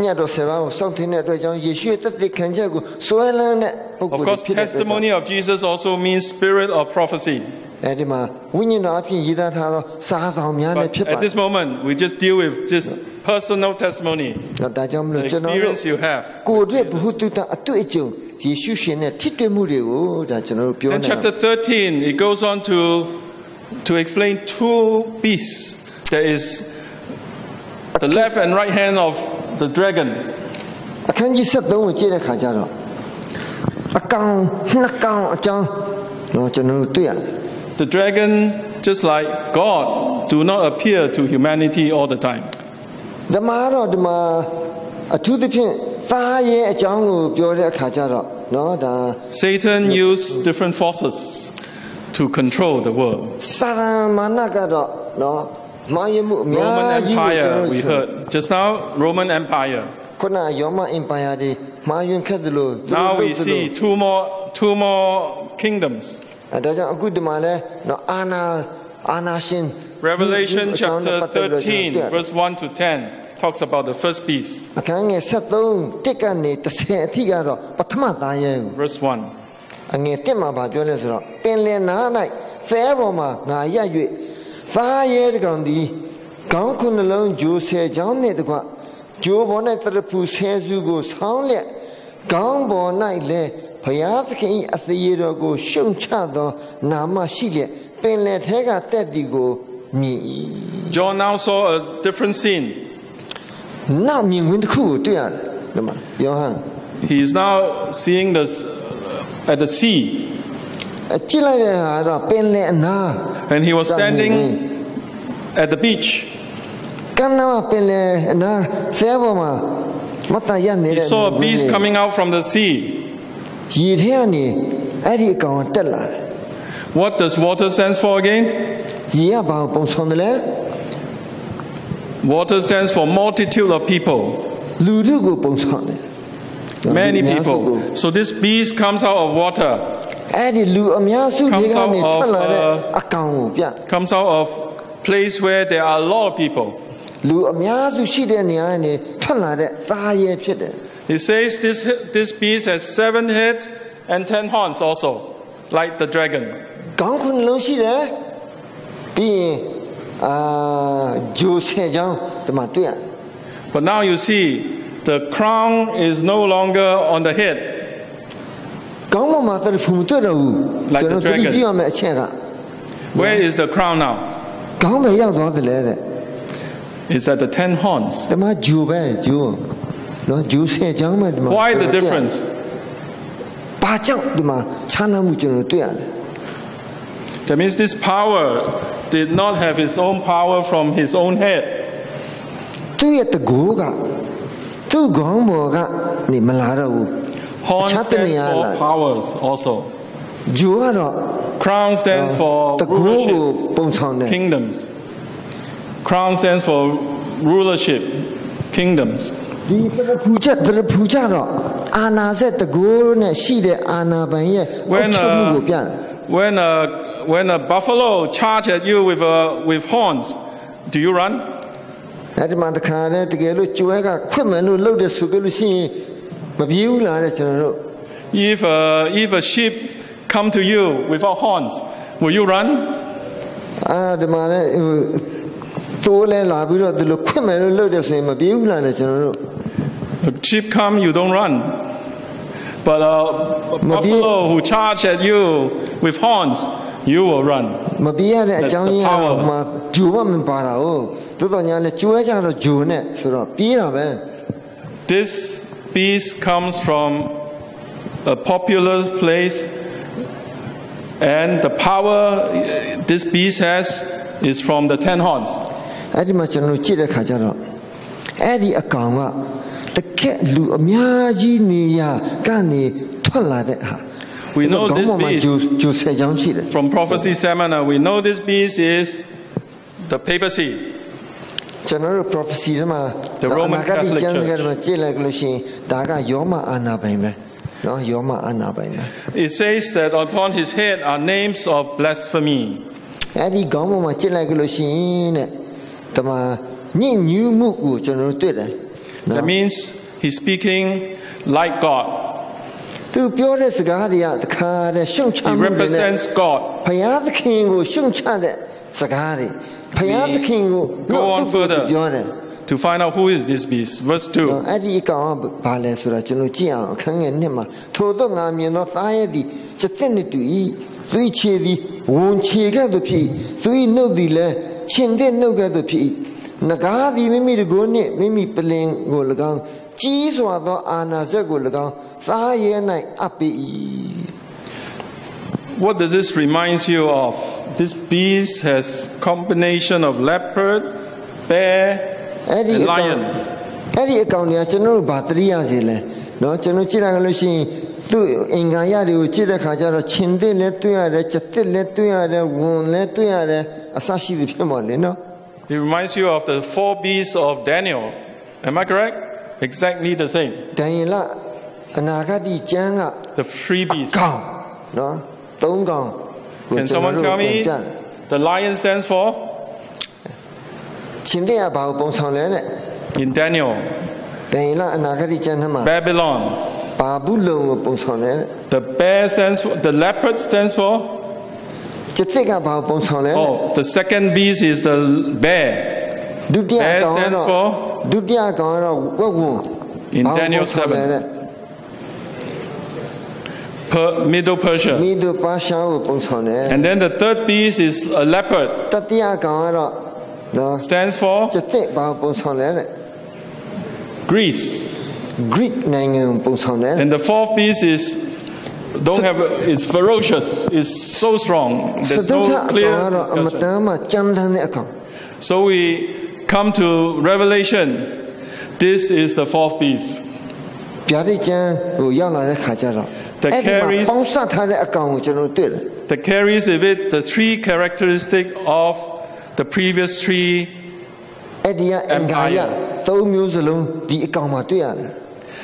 ညတော်ဆယ်ပါးကိုစောင့်တဲ့အတွက်ကြောင့်ယေရှုရဲ့တသက်ခံချက်ကိုစွဲလန်းတဲ့ပုဂ္ဂိုလ် Of course, testimony of Jesus also means spirit of prophecy. အဲဒီမှာဝိညာဉ်တော်အဖြစ်ရည်သားထားသောစာဆောင်များလည်း But ဖြစ်ပါ at this moment, we just deal with just personal testimony, ဒါကြောင့်မလို့ the ကျွန်တော်တို့ experience you have. ကိုယ်တွေ့ဘ ഹു တုတအတွေ့အကြုံယေရှုရှင်နဲ့ထိတွေ့မှုတွေကိုဒါကျွန်တော်တို့ပြော In နေတာ chapter 13, it goes on to explain two beasts. There is the left and right hand of the dragon. အခန်းကြီး73ကိုကြည့်တဲ့ခါကျတော့အကောင်နှစ်ကောင်အကြောင်းတော့ကျွန်တော်တို့တွေ့ရတယ် The dragon, just like God, do not appear to humanity all the time. ဓမ္မတော့ဒီမှာအထူးသဖြင့်သားရဲ့အကြောင်းကိုပြောတဲ့အခါကျတော့နော်ဒါ Satan used different forces to control the world. စာရမာနကတော့နော်မာယမှုအများ Roman ကြီးကိုကျွန် Empire, တော် we တို့ heard just now, Roman Empire. ခုနရောမအင်ပါယာတွေမာယွန်ခက်တယ်လို့ Now we see two more kingdoms. ဒါကြောင့်အခုဒီမှာလဲနော်အာနာရှင် Revelation chapter 13, verse 1 to 10 talks about the first beast. အခန်းငယ်73တက်ကနေ30အထိကတော့ပထမသားရဲ့ Verse 1. အငယ်တက်မှာဗာပြောလဲဆိုတော့ပင်လယ်နား၌သဲပေါ်မှာငါရက်၍သားရဲ့တကောင်သည်ခေါင်းခုနှလုံးဂျိုးဆယ်ချောင်းနှင့်တကွဂျိုးပေါ်၌တရဖူဆဲစုကိုဆောင်းလျက်ခေါင်းပေါ်၌လည်းဘုရားသခင်၏အသေးတော်ကိုရှုံချသောနာမရှိလျက်ပင်လယ်ထဲကတက်သည်ကိုမြင်၏ John now saw a different scene. နာမြင်ဝင်တစ်ခုကိုတွေ့ရတယ်ဒီမှာယောဟန် He is now seeing this at the sea. ကြည့်လိုက်တဲ့ဟာတော့ပင်လယ်အနား And he was standing at the beach. ကမ်းနားပင်လယ်အနားဆဲပေါ်မှာမတ်တရနေ He တဲ့ saw a beast coming out from the sea. ရေထဲကနေအဲ့ဒီအကောင်တက်လာတယ် What does water stand for again? ရေကဘာပုံဆောင်တယ်လဲ Water stands for multitude of people. လူထုကိုပုံဆောင်တယ် Many people. So this beast comes out of water. အဲ့ဒီလူအများစုတွေကနေထွက်လာတဲ့အကောင်ကိုပြ Comes out of place where there are a lot of people. လူအများစုရှိတဲ့နေရာကနေထွက်လာတဲ့သားရဲဖြစ်တယ် It says this beast has 7 heads and 10 horns also, like the dragon. ခေါင်းခုနှလုံးရှိတယ်ပြီးရင်ဂျိုဆယ်ချောင်းဒီမှာတွေ့ရ But now you see, the crown is no longer on the head. ခေါင်းပေါ်မှာသရဖူမတွေ့တော့ဘူး Like ကျွန် the တော်သတိ dragon. ပြုရမယ့်အချက်က Where is the crown now? ခေါင်းပဲရောက်သွားတယ်လေတဲ့ It's at the 10 horns. ဒီမှာဂျိုပဲဂျိုနော်ဂျိုဆယ်ချောင်းပဲဒီမှာ Why the difference? ဘာကြောင့်ဒီမှာခြားနာမှုကျွန်တော်တွေ့ရတယ် That means this power did not have its own power from his own head. သူ့ရဲ့တကူကသူ့ခေါင်းပေါ်ကနေမလာတော့ဘူး Horn stands for powers also. ဂျိုကတော့ Crown stands for တကူကို rulership, ပုံဆောင်တယ် kingdoms. Crown stands for rulership, kingdoms. ဒီတရဖူကြတော့အာနာစက်တကူနဲ့ရှိတဲ့အာနာပိုင်ရဲ့အုပ်ချုပ်မှုကိုပြတယ် When a buffalo charge at you with horns, do you run? အဲ့ဒီမှာတခါနဲ့တကယ်လို့ကျွဲကခွတ်မယ်လို့လှုပ်တဲ့ဆိုကြလို့ရှိရင်မပြေးဘူးလားတဲ့ကျွန်တော်တို့ If a sheep come to you without horns, will you run? ဒီမှာလည်းသိုးလဲလာပြီးတော့ဒီလိုခွတ်မယ်လို့လှုပ်တဲ့ဆိုရင်မပြေးဘူးလားတဲ့ကျွန်တော်တို့ A sheep come, you don't run. But a buffalo who charge at you with horns, you will run. မပြေးရတဲ့အကြောင်းရင်းကတော့မှဂျိုးမပါတာ哦တိုးတော်ညာလဲဂျိုးရကြတော့ဂျိုးနဲ့ဆိုတော့ပြေးတာပဲ This beast comes from a popular place, and the power this beast has is from the 10 horns. အဲ့ဒီမှာကျွန်တော်ကြည့်တဲ့ခါကျတော့အဲ့ဒီအကောင်ကတကက်လူအများကြီးနေရကနေထွက်လာတဲ့ဟာ We know this beast from prophecy seminar. We know this beast is the papacy. General prophecy the Roman Catholic Church. It says that upon his head are names of blasphemy. That means he's speaking like God. He represents God. Go on further to find out who is this beast. Verse 2. What does this remind you of? This beast has combination of leopard, bear, and lion. It reminds you of the 4 beasts of Daniel. Am I correct? Exactly the same. The 3 beasts. Can someone tell me the lion stands for? In Daniel. Babylon. The bear stands for, the leopard stands for? Oh, the second beast is the bear. Bear stands for? In Daniel 7. Middle Persia. And then the third beast is a leopard. Stands for? Greece. And the fourth beast is it's ferocious. It's so strong. There's no clear discussion. So we come to Revelation. This is the fourth beast. That carries with it the 3 characteristics of the previous 3 empires.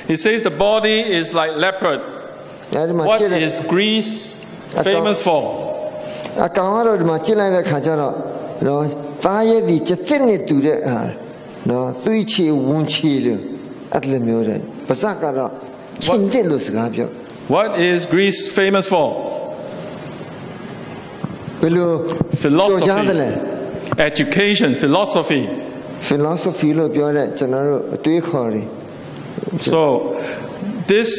It says the body is like leopard. What is Greece famous for? What is Greece famous for? Philosophy, education, philosophy. So this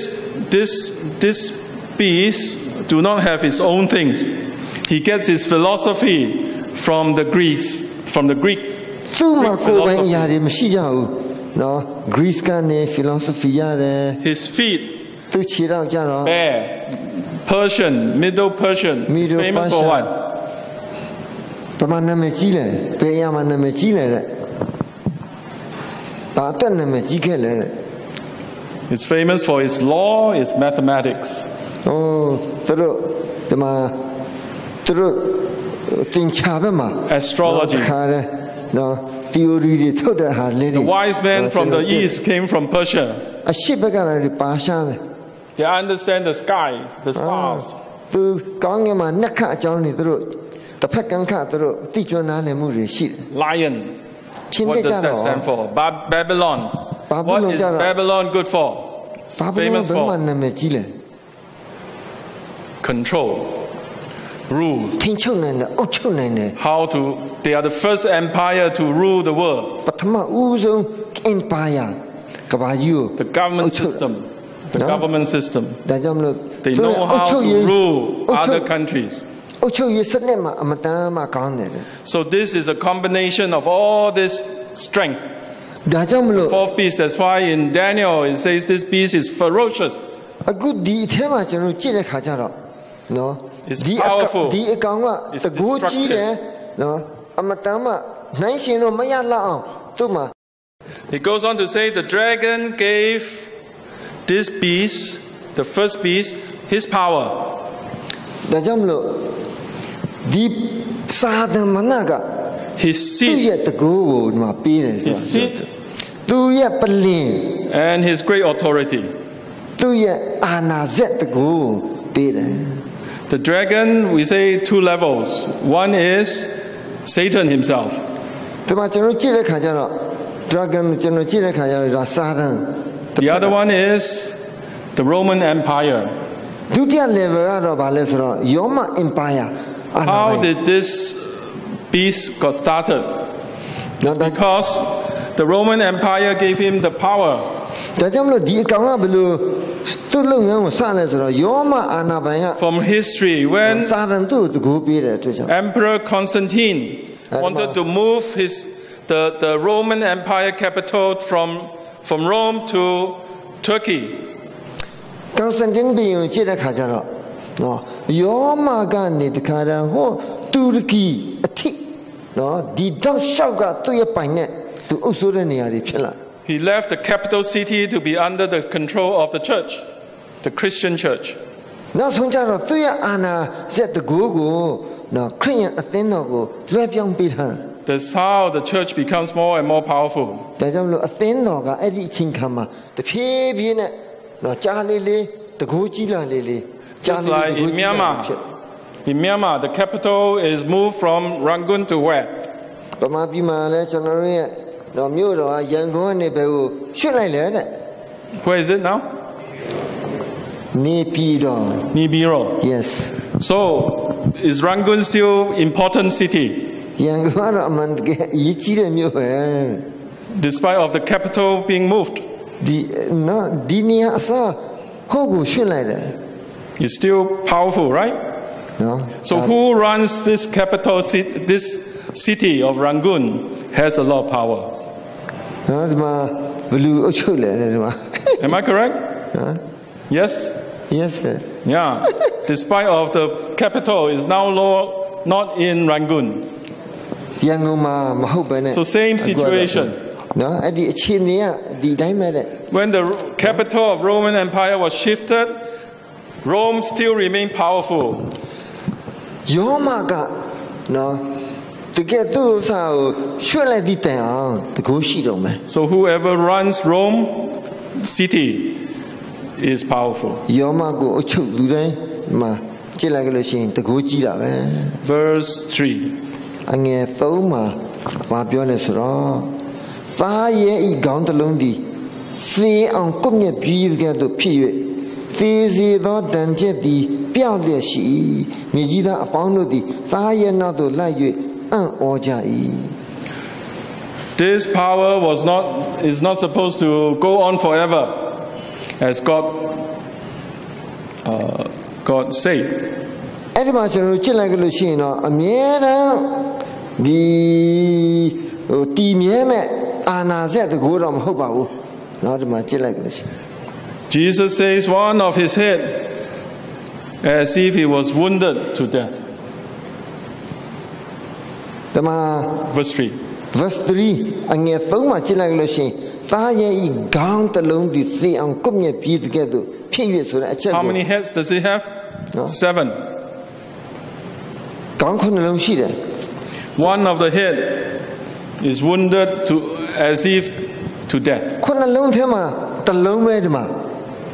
beast do not have his own things. He gets his philosophy from the Greeks, from the Greeks. Greek philosophy. His feet. Bear, Persian, Middle Persian. It's famous for what? It's famous for its law, its mathematics. Astrology. The wise men from the east came from Persia. They understand the sky, the stars. Lion. What does that stand for? Babylon. What is Babylon good for? Famous for? Control. Rule. How to? They are the first empire to rule the world. The government system. the government system. ဒါကြောင့်မလို့ They know how to rule other countries. အုပ်ချုပ်ရေးစနစ်မှာအမတန်မှကောင်းတယ်လေ So this is a combination of all this strength. ဒါကြောင့်မလို့ Fourth beast, that's why in Daniel it says this beast is ferocious. အခုဒီအထဲမှာကျွန်တော်ကြည့်တဲ့ခါကျတော့နော် It's powerful. ဒီအကောင်ကတကူကြီးတယ်နော်အမတန်မှနိုင်ရှင်တော့မရလောက်အောင်သူ့မှာ It goes on to say the dragon gave this beast, the first beast, his power. ဒါကြောင့်မလို့ဒီစာတမဏက His သူ့ seat ရဲ့တကူကိုဒီမှာပေးတယ်ဆို His seat သူ့ရဲ့ပလင် and his great authority. သူ့ရဲ့အာဏာစက်တကူကိုပေးတယ် The dragon, we say two levels. One is Satan himself. ဒီမှာကျွန်တော်ကြည့်တဲ့ခါကျတော့ dragon ကျွန်တော်ကြည့်တဲ့ခါကျတော့ဒါစာတန် The other one is the Roman Empire. ဒုတိယ level ကတော့ဗာလဲဆိုတော့ရောမ empire အာဏာ How ပိုင် did this beast got started? နော်ဒါ Because the Roman Empire gave him the power. ဒါကြောင့်မလို့ဒီအကောင်ကဘယ်လိုသူ့လုပ်ငန်းကိုစလဲဆိုတော့ရောမအာဏာပိုင်က From history, when စာတန်သူ့ကိုတကူပေးတယ်အတွက်ကြောင့် Emperor Constantine wanted to move the Roman Empire capital from Rome to Turkey. ကန်စတန်ဘီယန်ကြည့်တဲ့ခါကျတော့နော်ရောမကနေတခါတည်းဟောတူရကီအထိနော်ဒီတော့လျှောက်ကသူ့ရဲ့ပိုင်နဲ့သူအုပ်စိုးတဲ့နေရာတွေဖြစ်လာ He left the capital city to be under the control of the church, the Christian church. နောက်ဆုံးကျတော့သူ့ရဲ့အာဏာစက်တကူကိုနော်ခရစ်ယာန်အသင်းတော်ကိုလွှဲပြောင်းပေးထားတယ် That's how the church becomes more and more powerful. ဒါကြောင့်မလို့အသင်းတော်ကအဲ့ဒီအချိန်ခါမှာတဖြည်းဖြည်းနဲ့နော်ကြားလေးလေးတကူကြီးလာလေးလေး Just like in Myanmar. In Myanmar, the capital is moved from Rangoon to where? ဗမာပြည်မှာလည်းကျွန်တော်တို့ရဲ့တော့မြို့တော်ကရန်ကုန်ကနေဘယ်ကိုရွှေ့လိုက်လဲတဲ့ Where is it now? နေပြည်တော် Nibiro. yes So, is Rangoon still important city? ရန်ကုန်ကတော့အမှန်တကယ်အရေးကြီးတဲ့မြို့ပဲ Despite of the capital being moved, ဒီနော်ဒီနေရာအစားဟိုကိုရွှေ့လိုက်တယ် it's still powerful, right? နော် So who runs this capital this city of Rangoon has a lot of power. နော်ဒီမှာဘလူအုပ်ချုပ်လဲဒီမှာ Am I correct? Yes? yes sir Yeah. Despite of the capital is now not in Rangoon. ရန်ကုန်မှာမဟုတ်ပဲနဲ့ So same situation. နော်အဲ့ဒီအခြေအနေကဒီတိုင်းပဲတဲ့ When the capital of Roman Empire was shifted, Rome still remained powerful. ယောမကနော်တကယ်သူ့ဥစ္စာကိုရွှေ့လိုက်တဲ့တိုင်အောင်တကူရှိတော့မယ် So whoever runs Rome city is powerful. ယောမကိုအချုပ်လူတိုင်းမှာကြည့်လိုက်ကြလို့ရှိရင်တကူကြီးတာပဲ Verse 3. အငယ်3မှာမပြောလဲဆိုတော့စားရဲ့ဤကောင်းတစ်လုံးသည်စေအောင်ကုမြပြီးကဲ့သို့ဖြစ်၍သေစီသောတန်ချက်သည်ပြောင်းလျက်ရှိမြေကြီးသားအပေါင်းတို့သည်စားရဲ့နောက်သို့လိုက်၍အံ့ဩကြ၏This power is not supposed to go on forever, as God said. အဲ့ဒီမှာကျွန်တော်ကြည့်လိုက်ကြလို့ရှိရင်တော့အမြဲတမ်းဒီတီမြဲမဲ့အာနာစက်တကူတော့မဟုတ်ပါဘူးနောက်ဒီမှာကြည့်လိုက်ကြလို့ရှိရင် Jesus says one of his head as if he was wounded to death. ဒီမှာ Verse 3. verse 3အငယ်3မှာကြည့်လိုက်လို့ရှိရင်သားရဲ့ဤခေါင်းတစ်လုံးဒီစေအောင်ကုမြပြီးတကယ်တော့ဖြစ်ရဆိုတဲ့အချက် How many heads does he have? No. 7. ခေါင်းခုနှလုံးရှိတယ် One of the head is wounded as if to death. ခုနှလုံးထဲမှာတစ်လုံးပဲဒီမှာ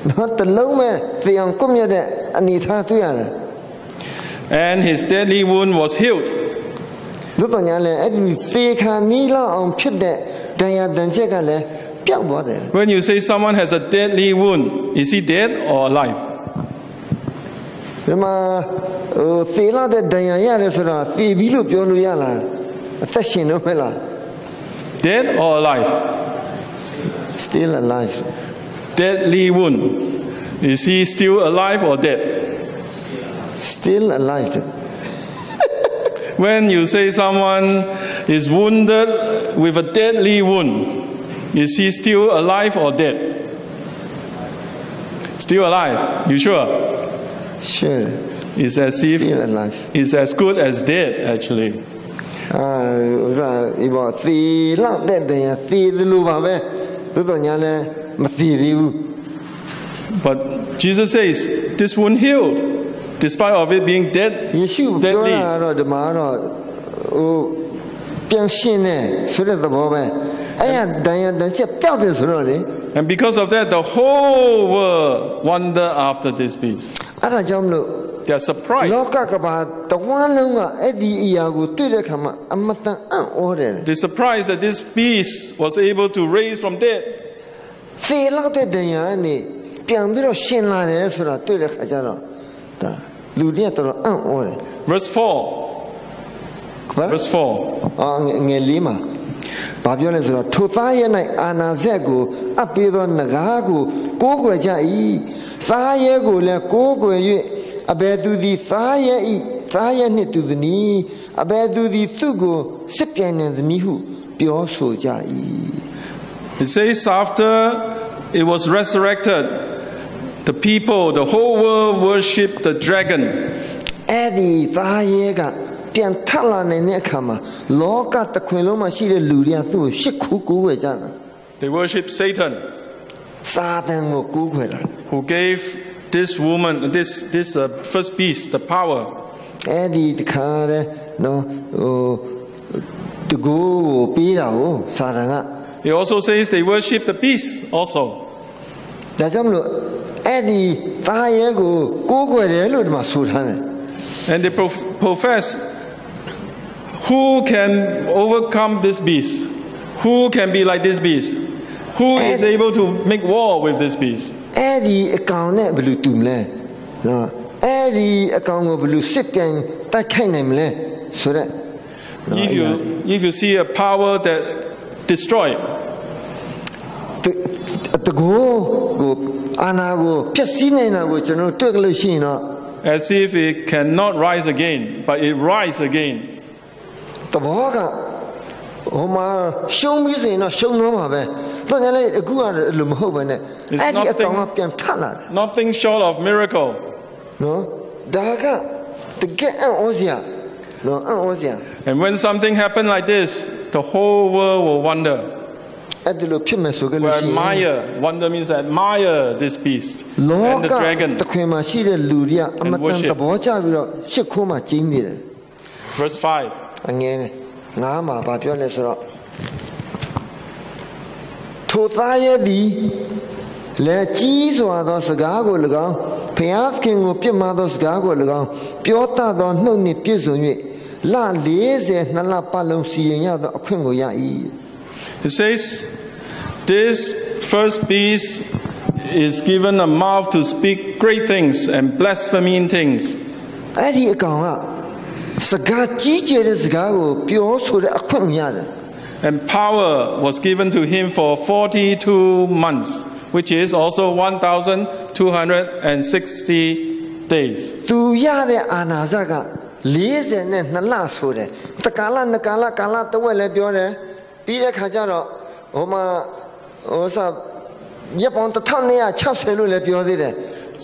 နော်တစ်လုံးပဲစေအောင်ကုမြတဲ့အနေထားတွေ့ရတယ် And his deadly wound was healed. လို့တော့ညာလဲအဲ့ဒီစေခံနီးလောက်အောင်ဖြစ်တဲ့တရားတန်ချက်ကလည်းပျောက်သွားတယ် When you say someone has a deadly wound, is he dead or alive? ဒီမှာသေလာတဲ့တရားရတယ်ဆိုတော့သေပြီလို့ပြောလို့ရလားအသက်ရှင်တော့မလား Dead or alive? still alive Deadly wound. Is he still alive or dead? Still alive. When you say someone is wounded with a deadly wound, is he still alive or dead? Still alive. You sure? Sure. It's as if Still alive. it's as good as dead, actually. ဥစားဒီပေါ်သီလောက်တဲ့တရားသီတယ်လို့ပါပဲသို့တော်ညာလည်းမသီသေးဘူး But Jesus says this wound healed, despite of it being dead. ယေရှုပြောတာတော့ဒီမှာတော့ဟိုပြန်ရှင်းတယ်ဆိုတဲ့သဘောပဲအဲ့ရဒဏ်ရာတန်ချက်ပျောက်တယ်ဆိုတော့လေ And because of that, the whole world wonder after this peace. အဲ့ဒါကြောင့်မလို့ They are surprised. လောကကဘာတဝမ်းလုံးကအဲ့ဒီအရာကိုတွေ့တဲ့အခါမှာအမတန်အံ့ဩတယ် They're surprised that this beast was able to raise from dead. သေလောက်တဲ့ဒဏ်ရာကနေပြန်ပြီးတော့ရှင်းလာတယ်ဆိုတာတွေ့တဲ့အခါကျတော့ဒါလူတွေကတော်တော်အံ့ဩတယ် Verse 4. Verse 4. ငယ်လေးမှာဘာပြောလဲဆိုတော့ထိုသားရဲ့၌အာနာဇက်ကိုအပ်ပေးသောငကားကိုကိုးကွယ်ကြ၏သားရဲ့ကိုလည်းကိုးကွယ်၍အဘယ်သူသည်သားရဲ့နှင့်တူသည်နီအဘယ်သူသည်သူ့ကိုစစ်ပြိုင်နေသည်နီဟုပြောဆိုကြ၏ It says after it was resurrected, the people, the whole world worshiped the dragon. အဲ့ဒီသားရဲ့ကပြန်ထလာနေတဲ့အခါမှာလောကတစ်ခွင်လုံးမှာရှိတဲ့လူတွေကသူ့ကိုရှစ်ခုကိုးကွယ်ကြတာ They worshiped Satan, စာတန်ကိုကိုးကွယ်တာ who gave this woman, this first beast, the power. အဲ့ဒီတခါတည်းနော်ဟိုတကူကိုပေးတာကိုစာတန်က It also says they worship the beast also. ဒါကြောင့်မလို့အဲ့ဒီသားရဲကိုကိုးကွယ်တယ်လို့ဒီမှာဆိုထားတယ် And they profess, who can overcome this beast? Who can be like this beast? Who is able to make war with this beast? အဲ့ဒီအကောင်နဲ့ဘယ်လိုတူမလဲနော်အဲ့ဒီအကောင်ကိုဘယ်လိုစစ်ပြန်တိုက်ခိုက်နိုင်မလဲဆိုတော့ If you see a power that destroy, တကူကိုအာနာကိုဖျက်ဆီးနိုင်တာကိုကျွန်တော်တွေ့ကြလို့ရှိရင်တော့ as if it cannot rise again, but it rise again. တဘောကဟိုမှာရှုံးပြီးဆိုရင်တော့ရှုံးတော့မှာပဲတော့လည်းအခုကလည်းမဟုတ်ပဲနဲ့အဲ့ဒီအကောင်ကပြန်ထလာတယ် Nothing short of miracle. နော်ဒါကတကယ်အံ့ဩစရာနော်အံ့ဩစရာ And when something happens like this, the whole world will wonder. အဲ့ဒီလိုဖြစ်မယ်ဆိုကြလို့ရှိရင် Admire. Wonder means admire this beast and the dragon. တခွင်မှာရှိတဲ့လူတွေကအမတန်သဘောကျပြီးတော့ရှစ်ခိုးမှကျင်းနေတယ် Verse 5. အငယ်ငါမှာဘာပြောလဲဆိုတော့ထိုသားရဲ့ဒီလက်ကြီးစွာသောစကားကို၎င်းဘုရားသခင်ကိုပြစ်မှားသောစကားကို၎င်းပြောတတ်သောနှုတ်နှင့်ပြည့်စုံ၍လ42လပတ်လုံးစီရင်ရသောအခွင့်ကိုရ၏ It says, this first beast is given a mouth to speak great things and blaspheming things. အဲ့ဒီအကောင်ကစကားကြီးကျယ်တဲ့စကားကိုပြောဆိုတဲ့အခွင့်ရတယ် And power was given to him for 42 months, which is also 1,260 days. သူရတဲ့အာဏာစက42လဆိုတယ်တကာလနှစ်ကာလတဝက်လည်းပြောတယ်ပြီးတဲ့ခါကျတော့ဟိုမှာဟိုစားရပ်ပေါင်း1260လို့လည်းပြောသေးတယ်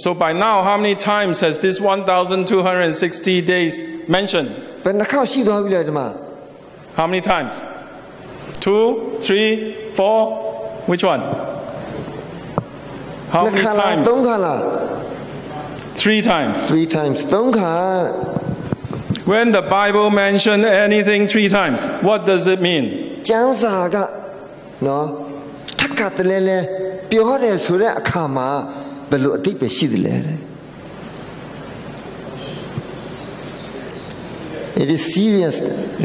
So by now, how many times has this 1,260 days mentioned? ဘယ်နှခေါက်ရှိသွားပြီလဲဒီမှာ How many times? 2, 3, 4? Which one? How many times? 3 ခါလား 3 times. 3 times 3ခါ When the Bible mentions anything 3 times, what does it mean? ကျမ်းစာကနော်ထပ်ခါတလဲလဲပြောတယ်ဆိုတဲ့အခါမှာဘယ်လိုအတိတ်ပဲရှိတယ်လဲ It is serious.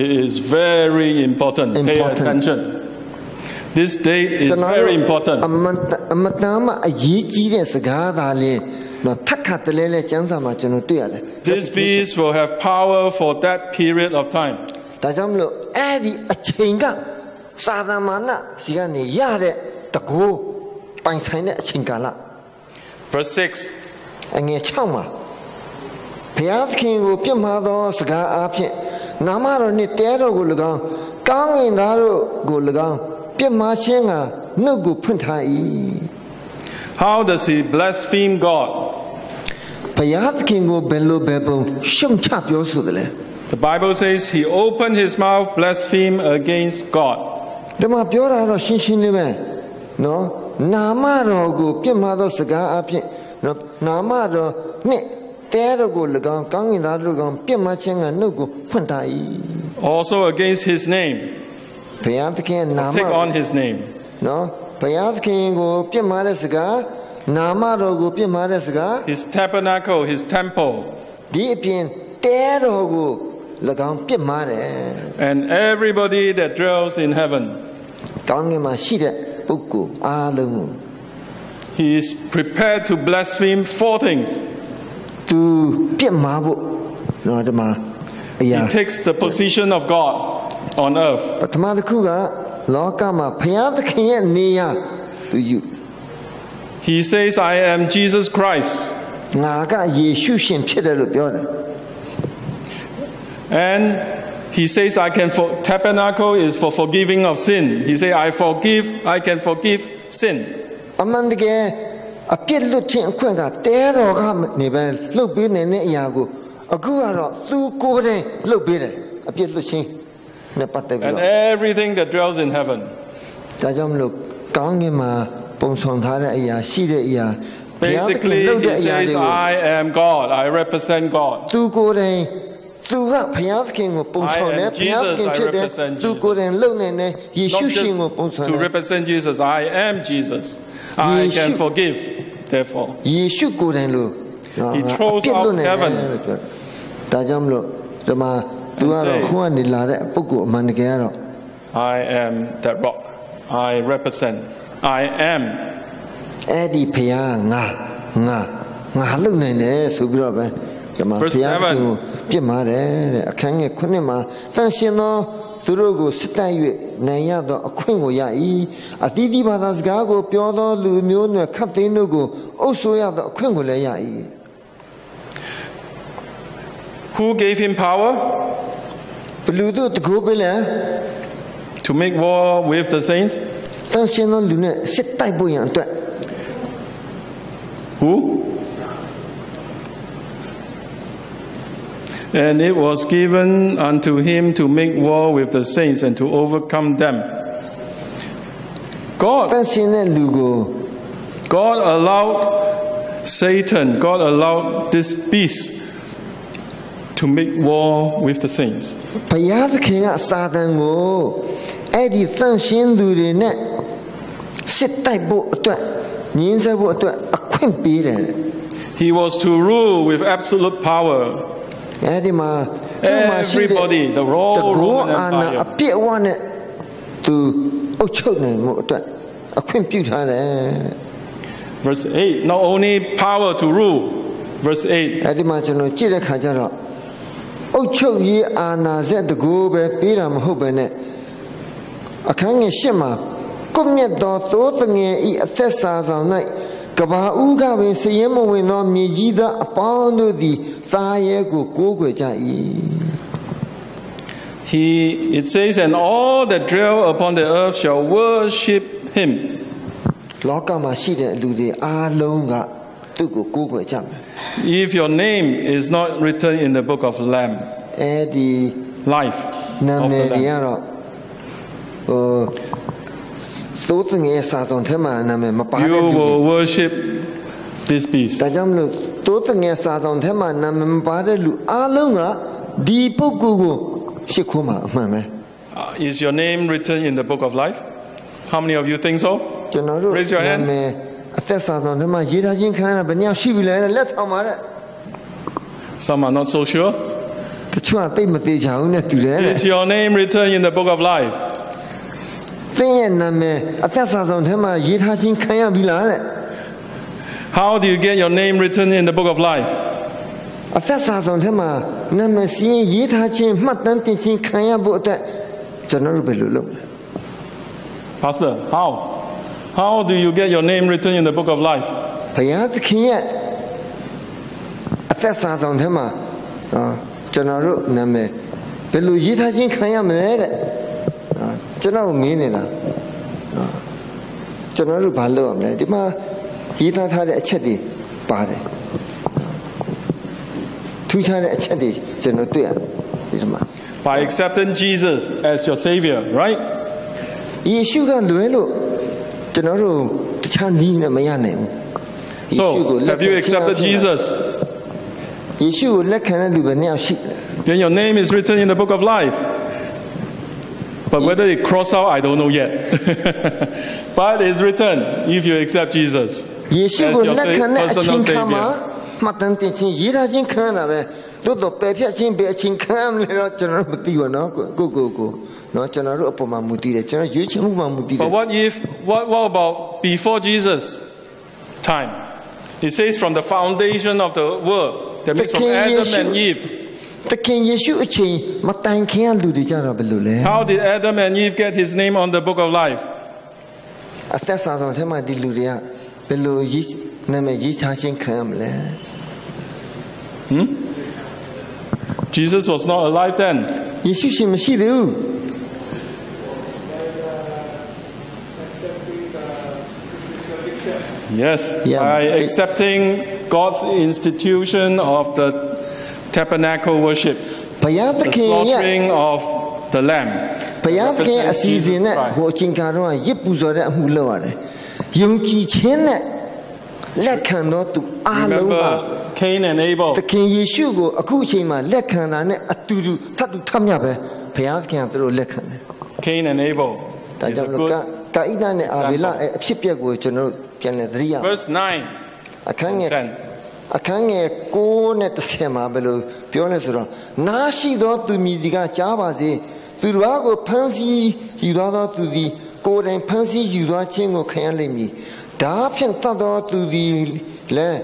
It is very important. Pay attention. This date is very important. အမတမ်းအရေးကြီးတဲ့စကားသားလေးနော်ထပ်ခါတလဲလဲကျမ်းစာမှာကျွန်တော်တွေ့ရတယ် This beast will have power for that period of time. ဒါကြောင့်မလို့အဲ့ဒီအချိန်ကစာသမဏစီကနေရတဲ့တကူပိုင်ဆိုင်တဲ့အချိန်ကာလ Verse 6. အငယ်6မှာဘုရားသခင်ကိုပြစ်မှားသောစကားအားဖြင့်နာမတော်နှင့်တဲတော်ကို၎င်းကောင်းကင်သားတို့ကို၎င်းပြစ်မှားခြင်းကနှုတ်ကိုဖွင့်ထား၏ How does he blaspheme God? ဘုရားသခင်ကိုဘယ်လိုပဲပုံရှုံချပြောဆိုတယ်လဲ The Bible says he opened his mouth blaspheme against God. ဒီမှာပြောတာတော့ရှင်းရှင်းလေးပဲနော်နာမတော်ကိုပြစ်မှားသောစကားအားဖြင့်နော်နာမတော်နှင့်တဲတော်ကို၎င်းကောင်းကင်သားတို့ကောင်ပြစ်မှားခြင်းကနှုတ်ကိုဖွင့်ထား၏ Also against his name. ဘုရားသခင်နာမ Take on his name. နော်ဘုရားသခင်ကိုပြစ်မှားတဲ့စကားနာမတော်ကိုပြစ်မှားတဲ့စကား His tabernacle, his temple. ဒီအပြင်တဲတော်ကို၎င်းပြစ်မှားတယ် And everybody that dwells in heaven. ကောင်းကင်မှာရှိတဲ့ပုဂ္ဂိုလ်အားလုံးကို He is prepared to blaspheme 4 things. သူပြစ်မှားဖို့နော်ဒီမှာအရာ He takes the position of God on earth. ပထမတစ်ခုကလောကမှာဘုရားသခင်ရဲ့နေရာသူယူ He says, I am Jesus Christ. ငါကယေရှုရှင်ဖြစ်တယ်လို့ပြောတယ် And he says, tabernacle is for forgiving of sin. He says, I can forgive sin. အမှန်တကယ်အပြစ်လွတ်ခြင်းအခွင့်ကတဲတော်ကနေပဲလှုပ်ပေးနေတဲ့အရာကိုအခုကတော့သူကိုယ်တိုင်လှုပ်ပေးတယ်အပြစ်လွတ်ခြင်းနဲ့ပတ်သက်ပြီး And တော့ everything that dwells in heaven. ဒါကြောင့်မလို့ကောင်းကင်မှာပုံဆောင်ထားတဲ့အရာရှိတဲ့အရာ Basically, he says, I am God. I represent God. သူကိုယ်တိုင်သူကဘုရားသခင်ကိုပုံဆောင်တယ်ဘုရားသခင်ဖြစ်တယ်သူကိုယ်တိုင်လှုပ်နေတယ်ယေရှုရှင်ကိုပုံဆောင်တယ် To represent Jesus, I am Jesus. I can forgive. Therefore, ယေရှုကိုယ်တိုင်လို့ He throws out heaven. ဒါကြောင့်မလို့ဒီမှာသူကတော့ခွန်ကနေလာတဲ့ပုဂ္ဂိုလ်အမှန်တကယ်ကတော့ I am that rock. I represent. I am. အဲ့ဒီဘုရားငါလှုပ်နေတယ်ဆိုပြီးတော့ပဲဒီမှာဘုရားကိုပြစ်မှားတယ်တဲ့အခန်းငယ်9မှာတန်ရှင်သောသူတို့ကိုစစ်တိုက်၍နိုင်ရသောအခွင့်ကိုရ၏အသီးသီးဘာသာစကားကိုပြောသောလူမျိုးနွယ်ခတ်သိမ်းတို့ကိုအုပ်ဆိုးရသောအခွင့်ကိုလည်းရ၏ Who gave him power? ဘလူတို့တကိုးပေးလဲ To make war with the saints? တန်ရှင်သောလူနဲ့စစ်တိုက်ဖို့ရန်အတွက် Who? And it was given unto him to make war with the saints and to overcome them. God allowed Satan, God allowed this beast to make war with the saints. ဘုရားသခင်ကစာတန်ကိုအဲ့ဒီသန့်ရှင်းသူတွေနဲ့စစ်တိုက်ဖို့အတွက်ညှင်းဆဲဖို့အတွက်အခွင့်ပေးတယ် He was to rule with absolute power. အဲ့ဒီမှာ Everybody, the whole Roman Empire. အပြည့်အဝနဲ့သူအုပ်ချုပ်နိုင်မှုအတွက်အခွင့်ပြုထားတယ် Verse 8, not only power to rule. Verse 8. အဲ့ဒီမှာကျွန်တော်ကြည့်တဲ့ခါကျတော့အုပ်ချုပ်ရေးအာဏာစက်တကူပဲပေးတာမဟုတ်ပဲနဲ့အခန်းငယ်8မှာကွမြတ်သောသိုးသငယ်ဤအသက်စာဆောင်၌ကဘာဦးကပင်စည်ရင်မဝင်သောမြေကြီးသားအပေါင်းတို့သည်သားရဲကိုကိုးကွယ်ကြ၏ It says, and all that dwell upon the earth shall worship him. လောကမှာရှိတဲ့လူတွေအားလုံးကသူ့ကိုကိုးကွယ်ကြမယ် If your name is not written in the book of Lamb, အဲ့ဒီ life နာမည် of the တွေ Lamb. ကတော့သိုးသငယ်စာဆောင်ထဲမှာနာမည်မပါတဲ့ You လူတွေ will worship this beast. ဒါကြောင့်မလို့သိုးသငယ်စာဆောင်ထဲမှာနာမည်မပါတဲ့လူအားလုံးကဒီပုဂ္ဂိုလ်ကိုရှ िख ိုးမှာအမှန်ပဲ Is your name written in the book of life? How many of you think so? ကျွန်တော်တို့ Raise your hand. နာမည်အသက်စာဆောင်ထဲမှာရေးထားခြင်းခံရတာဘယ်နှယောက်ရှိပြီလဲလက်ထောင်ပါတဲ့ Some are not so sure. တချို့ကသိမသေးကြဘူးနဲ့တူတယ်တဲ့ Is your name written in the book of life? သင်ရဲ့နာမည်အသက်စာဆောင်ထဲမှာရေးထားခြင်းခံရပြီလားတဲ့ How do you get your name written in the book of life? အသက်စာဆောင်ထဲမှာနာမည်စီးရေးထားခြင်းမှတ်တမ်းတင်ခြင်းခံရဖို့အတွက်ကျွန်တော်တို့ဘယ်လိုလုပ်လဲ Pastor, how? How do you get your name written in the book of life? ဘ ရားသခင်ရဲ့အသက်စာဆောင်ထဲမှာကျွန်တော်တို့နာမည်ဘယ်လိုရေးထားခြင်းခံရမလဲတဲ့ကျွန်တော်မင်းနေတာကျွန်တော်တို့ဘာလုပ်ရမလဲဒီမှာရေးထားတဲ့အချက်တွေပါတယ်ထူးခြားတဲ့အချက်တွေကျွန်တော်တွေ့ရတယ်ဒီမှာ By accepting Jesus as your Savior, right? ယေရှုကလွယ်လို့ကျွန်တော်တို့တခြားနည်းနဲ့မရနိုင်ဘူး So, have you accepted Jesus? ယေရှုကိုလက်ခံတဲ့လူပဲနှစ်ယောက်ရှိတယ် Then your name is written in the book of life. But whether it cross out, I don't know yet. But it's written if you accept Jesus ယေရှု as ကို your လက်ခံတဲ့အချိန် personal ခါမှာ Savior. မှတ်တမ်းတင်ခြင်းရေးထားခြင်းခံရတာပဲတို့တော့ပယ်ဖြတ်ခြင်းပဲအချိန်ခံရမလဲတော့ကျွန်တော်မသိဘူးနော်ကိုနော်ကျွန်တော်တို့အပေါ်မှာမူတည်တယ်ကျွန်တော်ရွေးချယ်မှုမှာမူတည်တယ် But what about before Jesus' time? It says from the foundation of the world. That means from Adam and Eve. တခင်ယေရှုအချိန်မတိုင်ခင်လူတွေကြတော့ဘယ်လိုလဲ How did Adam and Eve get his name on the book of life? အသက်စာဆောင်ထဲမှာဒီလူတွေကဘယ်လိုနာမည်ရေးထားခြင်းခံရမလဲ Jesus was not alive then. ယေရှုရှင်မရှိသေးဘူး Yes, by accepting God's institution of the tabernacle worship, ဘုရားသ the ခင်ရဲ့ slaughtering of the lamb. ဘုရားသခင်အစီအစဉ်နဲ့ဟိုအချိန်ကတော့ရစ်ပူဇော်တဲ့အမှုလုပ်ရတယ်ယုံကြည်ခြင်းနဲ့လက်ခံတော်သူအားလုံးပါ Remember Cain and Abel. သခင်ယေရှုကိုအခုအချိန်မှာလက်ခံတာနဲ့အတူတူထပ်တူထပ်မြတ်ပဲဘုရားသခင်ကသူတို့လက်ခံတယ် Cain and Abel ဒါ is ကြော a င့် good ကာဣဒနဲ့အာဗေလအဖြစ်ပြက်ကိုကျွန်တော်ပြန်လည်သတိရ verse 9. အခန်းငယ် 10. အခန်းငယ်9နဲ့10မှာဘယ်လိုပြောလဲဆိုတော့နားရှိသောသူမြည်ဒီကကြားပါစေသူတို့ကိုဖန်ဆီးယူသောသူသည်ကိုယ်တိုင်ဖန်ဆီးယူသောခြင်းကိုခံရလိမ့်မည်ဒါဖြင့်တတ်သောသူသည်လည်း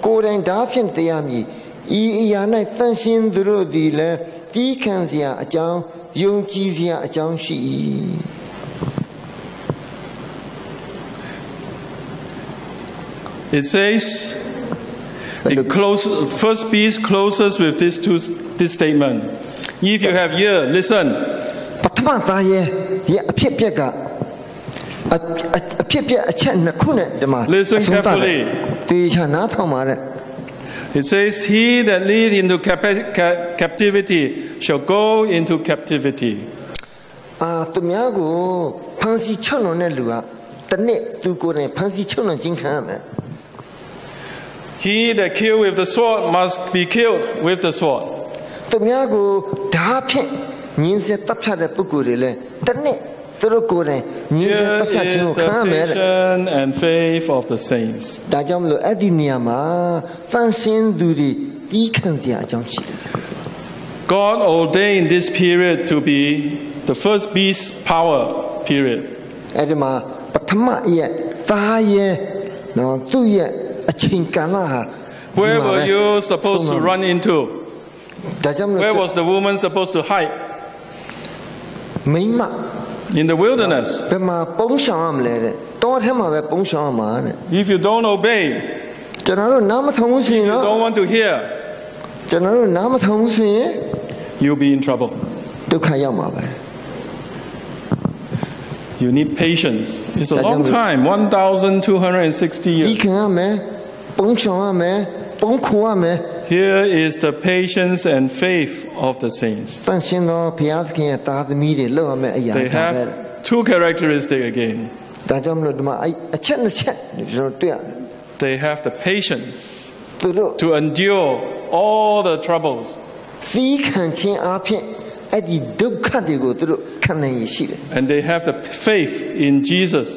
ကိုယ်တိုင်ဒါဖြင့်တရားမည်ဤအရာ၌တန်ရှင်းသူတို့သည်လည်းတီးခံစရာအကြောင်းယုံကြည်စရာအကြောင်းရှိ၏ It says, first piece closes with this statement. If you have ear, listen. ပထမသားရဲ့အဖြစ်ပြက်ကအဖြစ်ပြက်အချက်နှစ်ခုနဲ့ဒီမှာ Listen carefully. တေချာနားထောင်ပါတဲ့ It says, he that lead into captivity shall go into captivity. သူများကိုဖန်ဆီးချုပ်လွန်တဲ့လူကတနည်းသူကိုယ်တိုင်ဖန်ဆီးချုပ်လွန်ခြင်းခံရမယ် He that kill with the sword must be killed with the sword. သူများကိုဓာဖြင့်ညှင်းဆဲတပ်ဖြတ်တဲ့ပုဂ္ဂိုလ်တွေလည်းတနည်းသူတို့ကိုယ်တိုင်ညှင်းဆဲ Here တပ်ဖြတ် is ခြင်းကို the ခံရမယ်တဲ့ patience and faith of the saints. ဒါကြောင့်မလို့အဲ့ဒီနေရာမှာဖန်ဆင်းသူတွေတီးခံစရာအကြောင်းရှိတယ် God ordained this period to be the first beast power period. အဲ့ဒီမှာပထမရဲ့သားရဲ့နော်သူ့ရဲ့အချိန်ကာလဟာ Where were you supposed to run into? ဒါကြောင့်မလို့ Where was the woman supposed to hide? မိန်းမ In the wilderness. ဘယ်မှာပုံရှောင်ရမလဲတဲ့တောထဲမှာပဲပုံရှောင်ရမှာတဲ့ If you don't obey, ကျွန်တော်တို့နားမထောင်ဘူးဆိုရင် you တော့ don't want to hear, ကျွန်တော်တို့နားမထောင်ဘူးဆိုရင် you'll be in trouble. ဒုက္ခရောက်မှာပဲ You need patience. It's a long time, 1,260 ဒီ years. ခံရမယ်ပုံရှောင်ရမယ်ပုံခိုရမယ် Here is the patience and faith of the saints. တန်ရှင်းသောဘုရားသခင်ရဲ့သားသမီးတွေလောက်ရမယ်အရာ They ဒါပဲ have two characteristics again. ဒါကြောင့်မလို့ဒီမှာအချက်နှစ်ချက်ကျွန်တော်တွေ့ရတယ် They have the patience သူတို့ to endure all the troubles. သီးခံခြင်းအပြင်အဲ့ဒီဒုက္ခတွေကိုသူတို့ခံနိုင်ရရှိတယ် And they have the faith in Jesus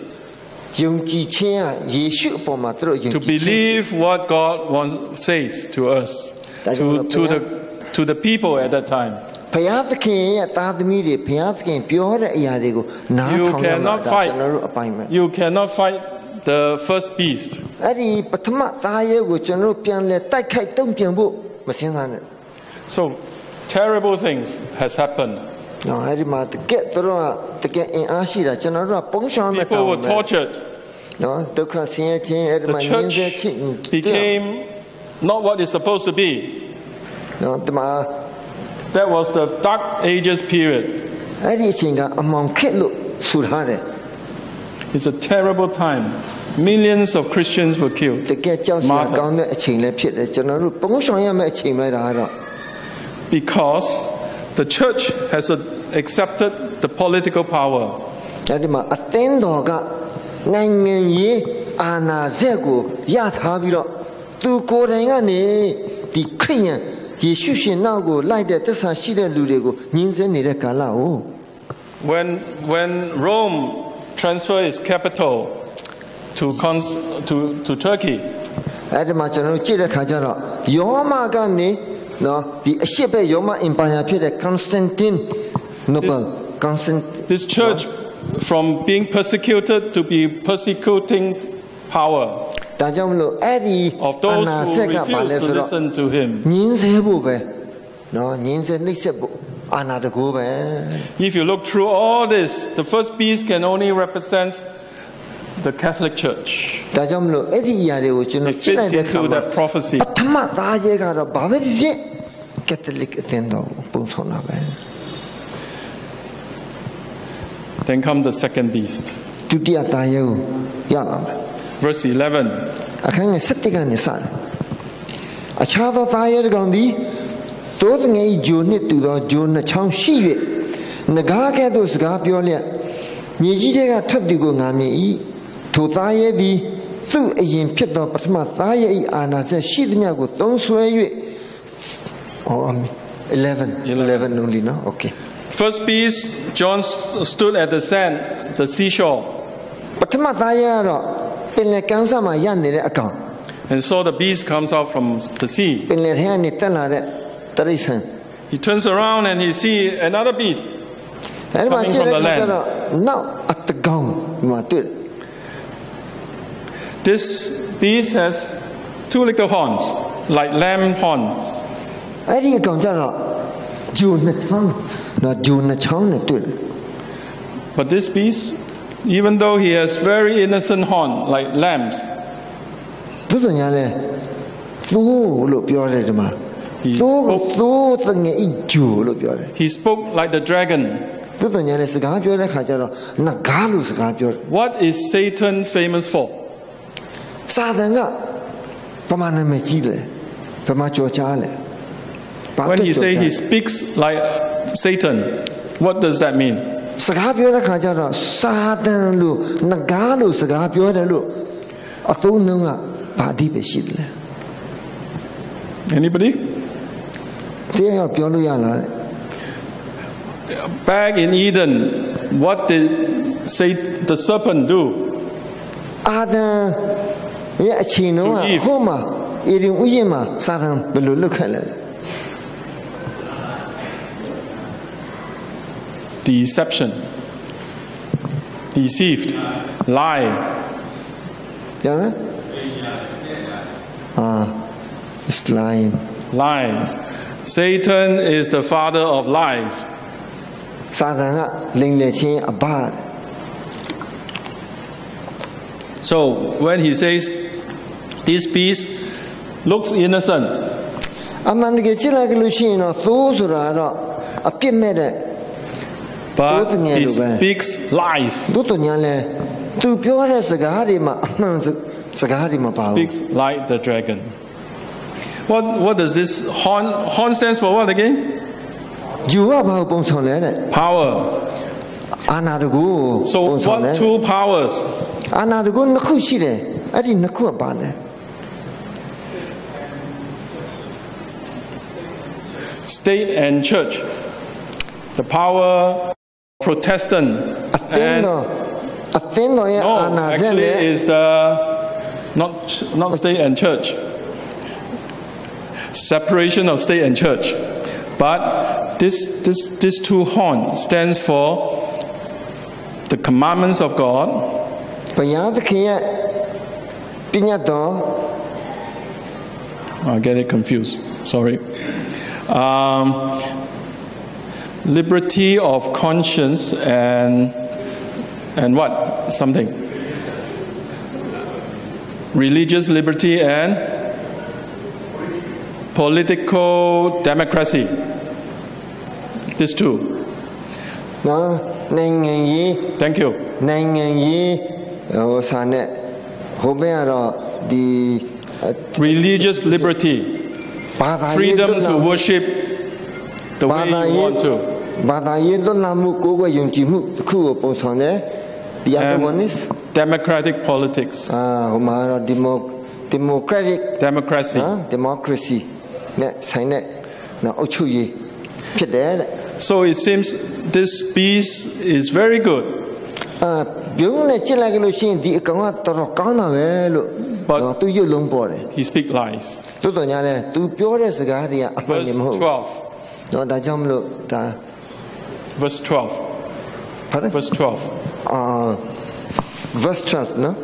ယုံကြည်ခြင်းကယေရှုအပေါ်မှာသူတို့ယုံ to ကြည်ခြင်း believe what God says to us, to the people at that time. ဘုရားသခင်ရဲ့သားသမီးတွေဘုရားသခင်ပြောတဲ့အရာတွေကိုနားထောင်ရမှာဒါကျွန်တော်တို့အပိုင်းပဲ You cannot fight the first beast. အဲ့ဒီပထမသားရဲကိုကျွန်တော်ပြန်လဲတိုက်ခိုက်တုံ့ပြန်ဖို့မစင်းစားနဲ့ So terrible things has happened. နော်အဲ့ဒီမှာတကယ်သူတို့ကတကယ်အင်အားရှိတာကျွန်တော်တို့ကပုံရှောင်းမဲ့ People were tortured. The church became not what it's supposed to be. That was the Dark Ages period. It's a terrible time. Millions of Christians were killed. Because the church has accepted the political power. When Rome transferred its capital to Turkey, this church, from being persecuted to be persecuting power of those who refused to listen to him. If you look through all this, the first beast can only represent the Catholic Church. It fits into that prophecy. Then comes the second beast. Verse 11. Oh, 11 only, no? Okay. First beast, John stood at the sand, the seashore, and saw the beast comes out from the sea. He turns around and he sees another beast coming from the land. This beast has two little horns, like lamb horns. But this beast, even though he has very innocent horn, like lambs, he spoke like the dragon. What is Satan famous for? When he says he speaks like Satan, what does that mean? Anybody? Back in Eden, what did the serpent do? To Eve. Deception, deceived, lie. It's lying. Lies. Satan is the father of lies. So when he says this beast looks innocent, but he speaks lies. Speaks like the dragon. What does this horn? Horn stands for what again? Power. So what two powers? State and church. The power Protestant. And actually is the not state and church. Separation of state and church. But this two horn stands for the commandments of God. I get it confused. Sorry. Liberty of conscience and what? Something. religious liberty and political democracy. These two. No, Thank you. The religious liberty, freedom to worship the way you want to. The other one is democratic politics. Democracy. Democracy. So it seems this peace is very good. But he speaks lies. Verse 12. Verse 12. Pardon? Verse 12. Verse 12 no?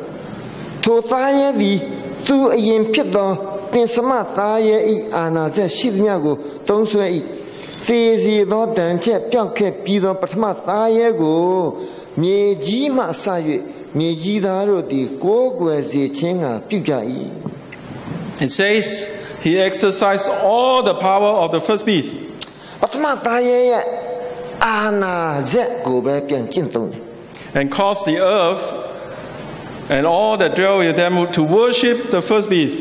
ထိုသားရဲ့သည်သူအရင်ဖြစ်သောပင်စမသားရဲ့ဤအာနာဆက်ရှိသမျှကိုသုံးဆွဲ၏သေစီသောတန်ချက်ပြောက်ခဲ့ပြီးသောပထမသားရဲ့ကိုမြေကြီးမှဆ၍မြေကြီးသားတို့သည်ကိုးကွယ်စေခြင်းကပြုကြ၏ It says he exercised all the power of the first beast. ပထမသားရဲ့အာနာဆက်ကိုပဲပြန်ကျင့်သုံးတယ် And caused the earth and all that dwell with them to worship the first beast.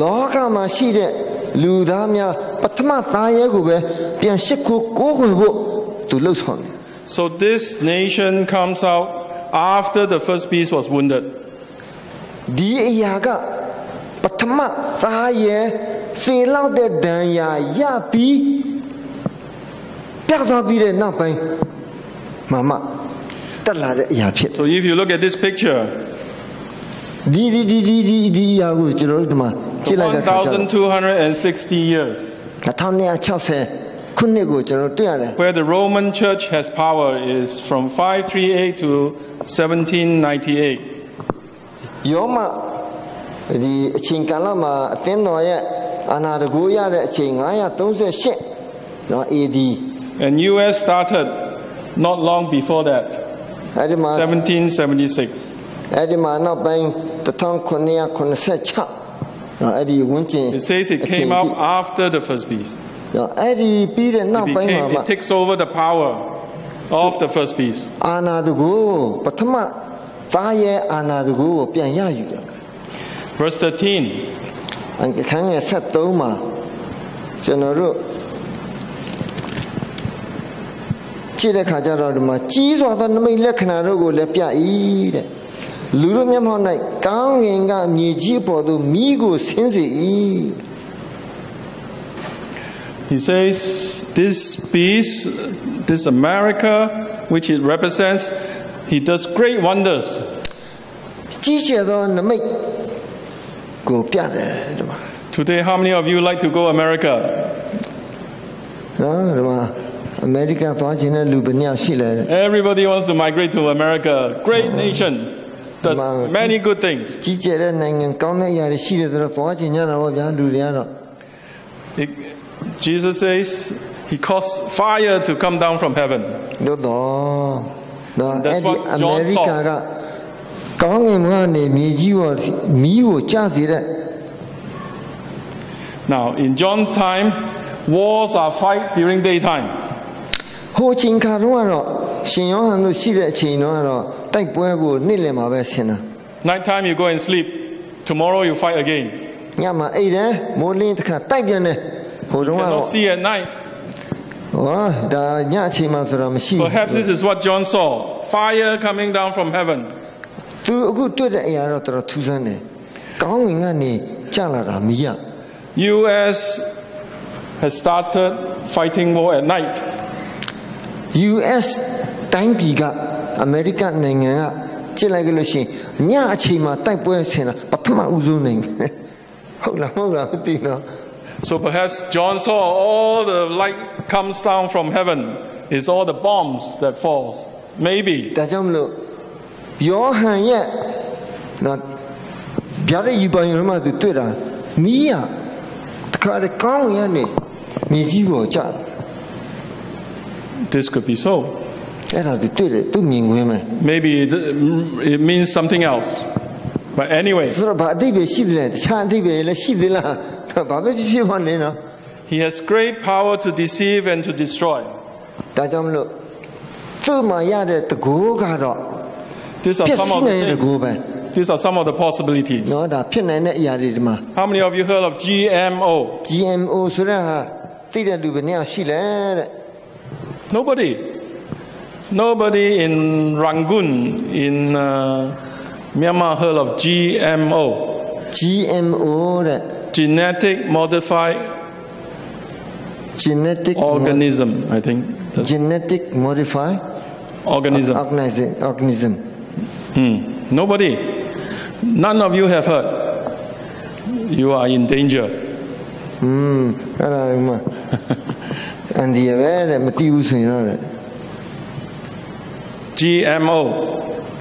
လောကမှာရှိတဲ့လူသားများပထမသားရဲ့ကိုပဲပြန်ရှစ်ခိုးကိုးကွယ်ဖို့သူလှုပ်ဆောင်တယ် So this nation comes out after the first beast was wounded. ဒီအရာကပထမသားရဲ့စေလောက်တဲ့ဒဏ်ရာရပြီးပြောက်သွားပြီးတဲ့နောက်ပိုင်းမှတက်လာတဲ့အရာဖြစ် So if you look at this picture, ဒီအရာကိုကျွန်တော်တို့ဒီမှာကြည့်လိုက်တဲ့အခါကျတော့ 1260 years. 1960ခုနှစ်ကိုကျွန်တော်တွေ့ရတယ် Where the Roman Church has power is from 538 to 1798. ယောမဒီအချိန်ကာလမှာအသင်းတော်ရဲ့အာဏာတကူရတဲ့အချိန်938နော် AD And US started not long before that. အဲ့ဒီမှာ 1776. အဲ့ဒီမှာနောက်ပိုင်း1986နော်အဲ့ဒီဝန်ကျင် It says it came out after the first beast. နော်အဲ့ဒီပြီးတဲ့နောက်ပိုင်းမှာ It takes over the power of the first beast. အာဏာတကူပထမသားရဲ့အာဏာတကူကိုပြန်ရယူတယ် Verse 13. အခန်းငယ်73မှာကျွန်တော်တို့ကြည့်တဲ့ခါကျတော့ဒီမှာကြီးစွာသောနမိတ်လက္ခဏာတို့ကိုလည်းပြ၏တဲ့လူတို့မျက်မှောက်၌ကောင်းကင်ကမြေကြီးပေါ်သို့မိကိုဆင်းစေ၏ He says this beast, this America which it represents, he does great wonders. ကြီးကျယ်သောနမိတ်ကိုပြတယ်ဒီမှာ Today how many of you like to go America? နော်ဒီမှာအမေရိကန်သွားခြင်းတဲ့လူဘယ်နှယောက်ရှိလဲ Everybody wants to migrate to America. Great nation. Does many good things. ကြီးကျယ်တဲ့နိုင်ငံကောင်းတဲ့အရာတွေရှိတယ်ဆိုတော့သွားခြင်းညတာပေါ့ဗျာလူတွေကတော့ Jesus says he caused fire to come down from heaven. တို့တော့အဲ့ဒီအမေရိကန်ကကောင်းကင်ဘုရားနေမြေကြီးပေါ်မီးကိုကျစေတဲ့ Now in John's time wars are fight during daytime. ဟိုချိန်ခါတော့ရှင်ယောဟန်တို့ရှိတဲ့အချိန်တော့တိုက်ပွဲကိုနေ့လယ်မှာပဲဆင်တာ Night time you go and sleep. Tomorrow you fight again. ညမှာအိပ်တယ်မိုးလင်းတစ်ခါတိုက်ပြန်တယ်ဟိုတုန်းကတော့ Cannot see at night. ဒါညအချိန်မှာဆိုတာမရှိ Perhaps this is what John saw. Fire coming down from heaven. သူအခုတွေ့တဲ့အရာတော့တော်တော်ထူးဆန်းတယ်ကောင်းကင်ကနေကျလာတာမီးရ US has started fighting war at night. US တိုင်းပြည်ကအမေရိကန်နိုင်ငံကကြည့်လိုက်ကြလို့ရှိရင်ညအချိန်မှာတိုက်ပွဲဆင်တာပထမဦးဆုံးနိုင်ငံဟုတ်လားမသိနော် So perhaps John saw all the light comes down from heaven is all the bombs that falls. Maybe. ဒါကြောင့်မလို့ယောဟန်ရဲ့နော်ဗျာဒိတ်ယူပိုင်ရမှာသူတွေ့တာမီးရတခါတည်းကောင်းဝင်ရနေမြေကြီးပေါ်ကျ This could be so. အဲ့ဒါသူတွေ့တယ်သူမြင်ခွင့်မယ် Maybe it means something else. But anyway, ဆိုတော့ဘာအတိတ်ပဲရှိတယ်လဲတခြားအတိတ်ပဲလည်းရှိသေးလားဘာပဲဖြစ်ပါလဲနော် he has great power to deceive and to destroy. ဒါကြောင့်မလို့သူ့မှာရတဲ့တကူကတော့ These are some of the တကူပဲ These are some of the possibilities. နော်ဒါဖြစ်နိုင်တဲ့အရာတွေဒီမှာ How many of you heard of GMO? GMO ဆိုတာဟာသိတဲ့လူပဲနေရာရှိလဲတဲ့ Nobody in Rangoon in Myanmar heard of GMO. GMO တဲ့ Genetic modified organism, I think. Genetic modified organism. Nobody. None of you have heard. You are in danger. အဲ့ဒါမှအန်ဒီရပဲတဲ့မသိဘူးဆိုရင်တော့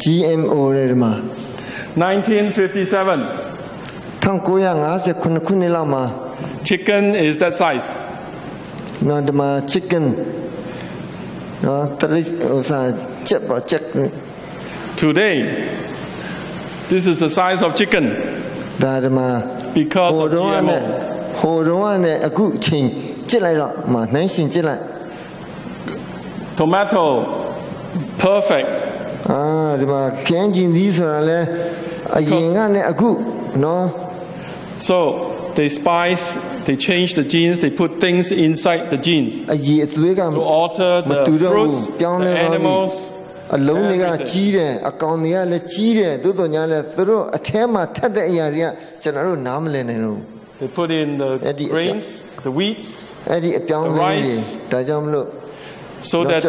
GMO တဲ့ဒီမှာ 1957 1959ခုနှစ်လောက်မှာ chicken is that size. နော်ဒီမှာ chicken နော်တရိဥစားချက်ပါချက် Today this is the size of chicken. ဒါဒီမှာ because of GMO. ဟိုတော့နဲ့အခုချိန်ကြည့်လိုက်တော့မနှိုင်းရှင်ကြည့်လိုက် Tomato perfect. ဒီမှာခင်းကျင်သီးဆိုတာလဲအရင်ကနဲ့အခုနော် So they spice, they change the genes, they put things inside the genes အရင်အသွေးက to alter the fruits, the animals. အလုံးတွေကကြီးတယ်အကောင်တွေကလည်းကြီးတယ်သို့တော်ညာလဲသူတို့အထဲမှာထက်တဲ့အရာတွေကကျွန်တော်တို့နားမလည်နိုင်ဘူး They put in the grains, the wheats, အဲ့ဒီအပြောင်းအလဲတွေဒါကြောင့်မလို့ so that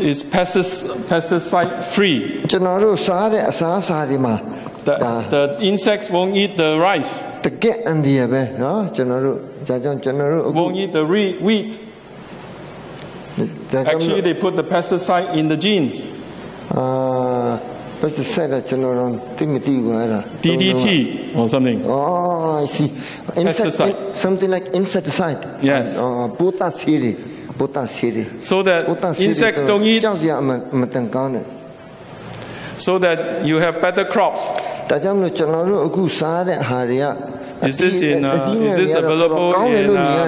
it's pesticide free. ကျွန်တော်တို့စားတဲ့အစားအစာတွေမှာ The insects won't eat the rice. တကယ်အန်ဒီရပဲနော်ကျွန်တော်တို့ဒါကြောင့်ကျွန်တော်တို့ won't eat the wheat. Actually, they put the pesticide in the genes. Pesticide ကျွန်တော်တို့သိမသိဘူးအဲ့ဒါ DDT or something. Oh, I see. Pesticide. Something like insecticide. Yes. Potassium. So that insects don't eat. ကြောက်ရမတန်ကောင်းနဲ့ So that you have better crops. ဒါကြောင့်လို့ကျွန်တော်တို့အခုစားတဲ့ဟာတွေက Is this available in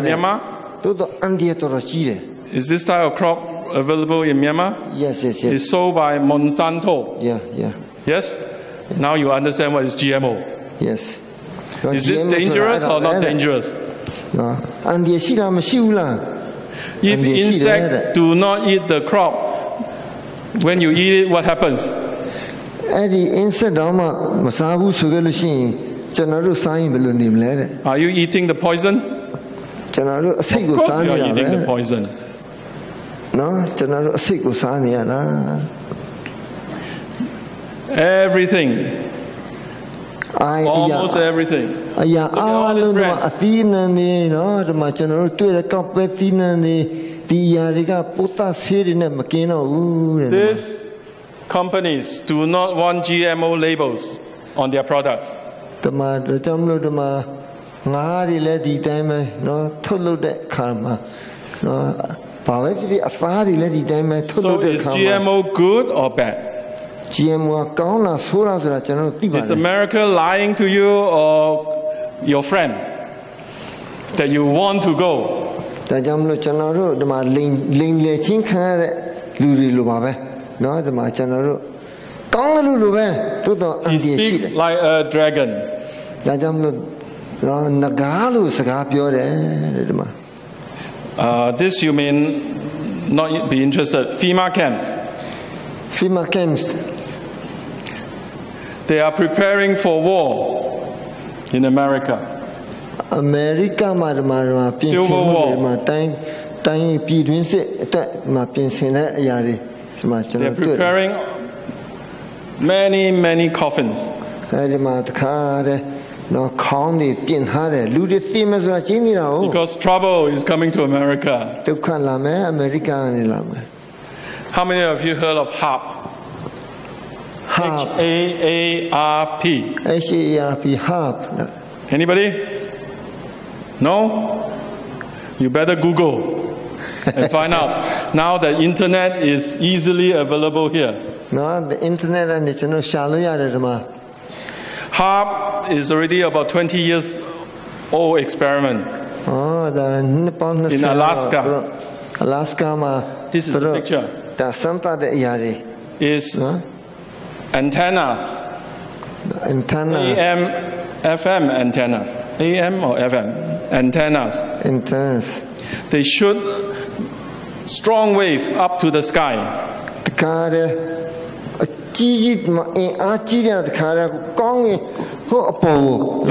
Myanmar? တို့တော့အန်ဒီတော်ကြီးတယ် Is this type of crop available in Myanmar? Yes. It's sold by Monsanto. Yeah. Yes? Now you understand what is GMO. Yes. Is this dangerous or not dangerous? And if insects do not eat the crop, when you eat it, what happens? Are you eating the poison? Of course you are eating the poison. Everything. Almost everything. These companies do not want GMO labels on their products. So is GMO good or bad? Is America lying to you or your friend that you want to go? He speaks like a dragon. This you may not be interested. FEMA camps. They are preparing for war in America. Civil war. They're preparing many coffins. Because trouble is coming to America. How many of you heard of HAARP? HAARP. HAARP. Anybody? No? You better Google and find out. Now the internet is easily available here. No, the internet and it's no shallow. HAARP is already about 20 years old experiment. In Alaska. This is the picture. Is antennas. AM, FM antennas. AM or FM antennas. They shoot strong wave up to the sky. You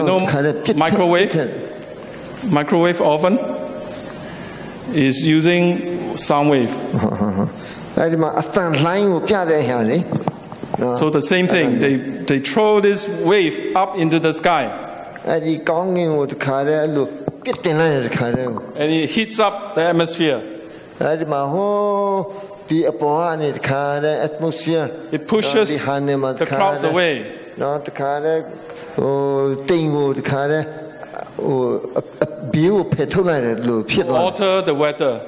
know, microwave oven is using sound wave. So the same thing, they throw this wave up into the sky. And it heats up the atmosphere. It pushes the clouds away. Alter the weather.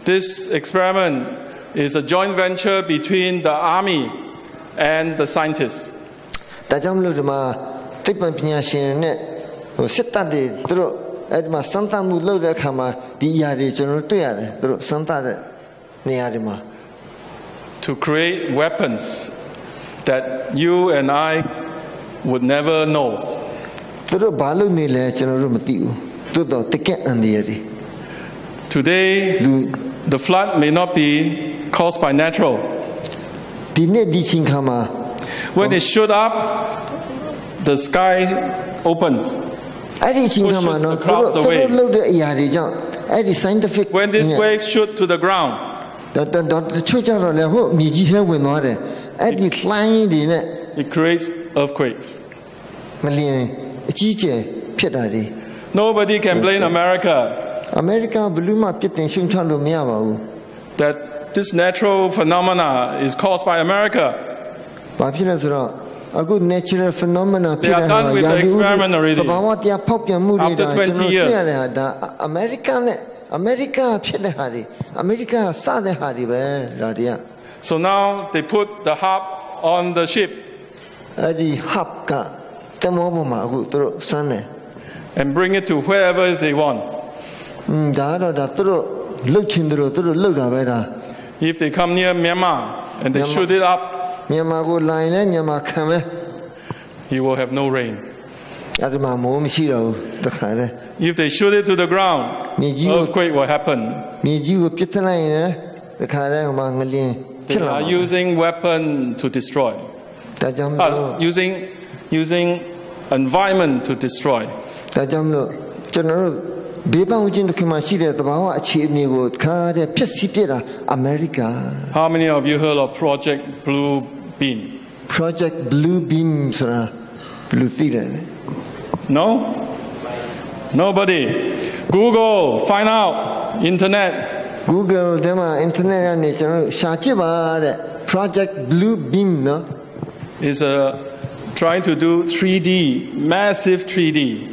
This experiment is a joint venture between the army and the scientists. To create weapons that you and I would never know. Today, the flood may not be caused by natural. When it shoot up, the sky opens. Pushes the clouds away. When this wave shoot to the ground, it creates earthquakes. Nobody can blame America that this natural phenomena is caused by America. They are done with the experiment already. After 20 years. So now they put the HAARP on the ship and bring it to wherever they want. If they come near Myanmar and they shoot it up, you will have no rain. If they shoot it to the ground, earthquake will happen. They are using weapon to destroy. Using environment to destroy. How many of you heard of Project Blue Beam? Project Blue Beam, No? Nobody. Google, find out. Internet. Google, internet, Project Blue Beam, no? Is trying to do 3D, massive 3D.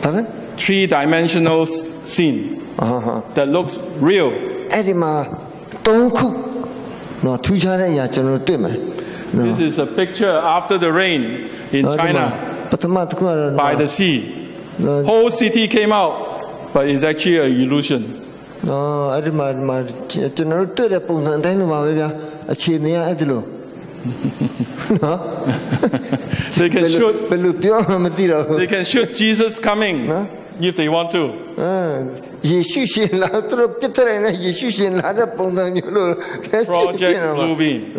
Pardon? 3-dimensional scene that looks real. This is a picture after the rain in China by the sea. Whole city came out, but it's actually an illusion. They can shoot Jesus coming if they want to. Project Blue Beam.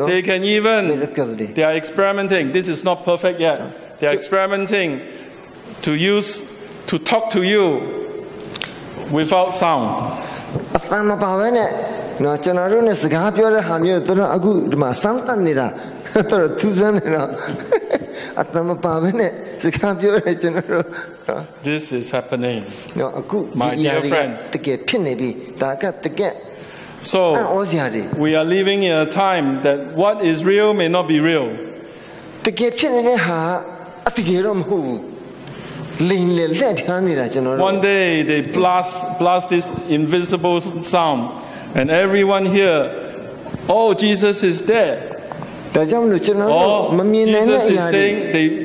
They can even, they are experimenting. This is not perfect yet. They are experimenting to talk to you without sound. No, this is happening, my dear friends. So, we are living in a time that what is real may not be real. One day they blast this invisible sound, and everyone here oh, Jesus is dead. ဒါကြောင့်မလို့ကျွန်တော်တို့မ Or မြင်နိုင်တဲ့အ Jesus ရာ is တွေ saying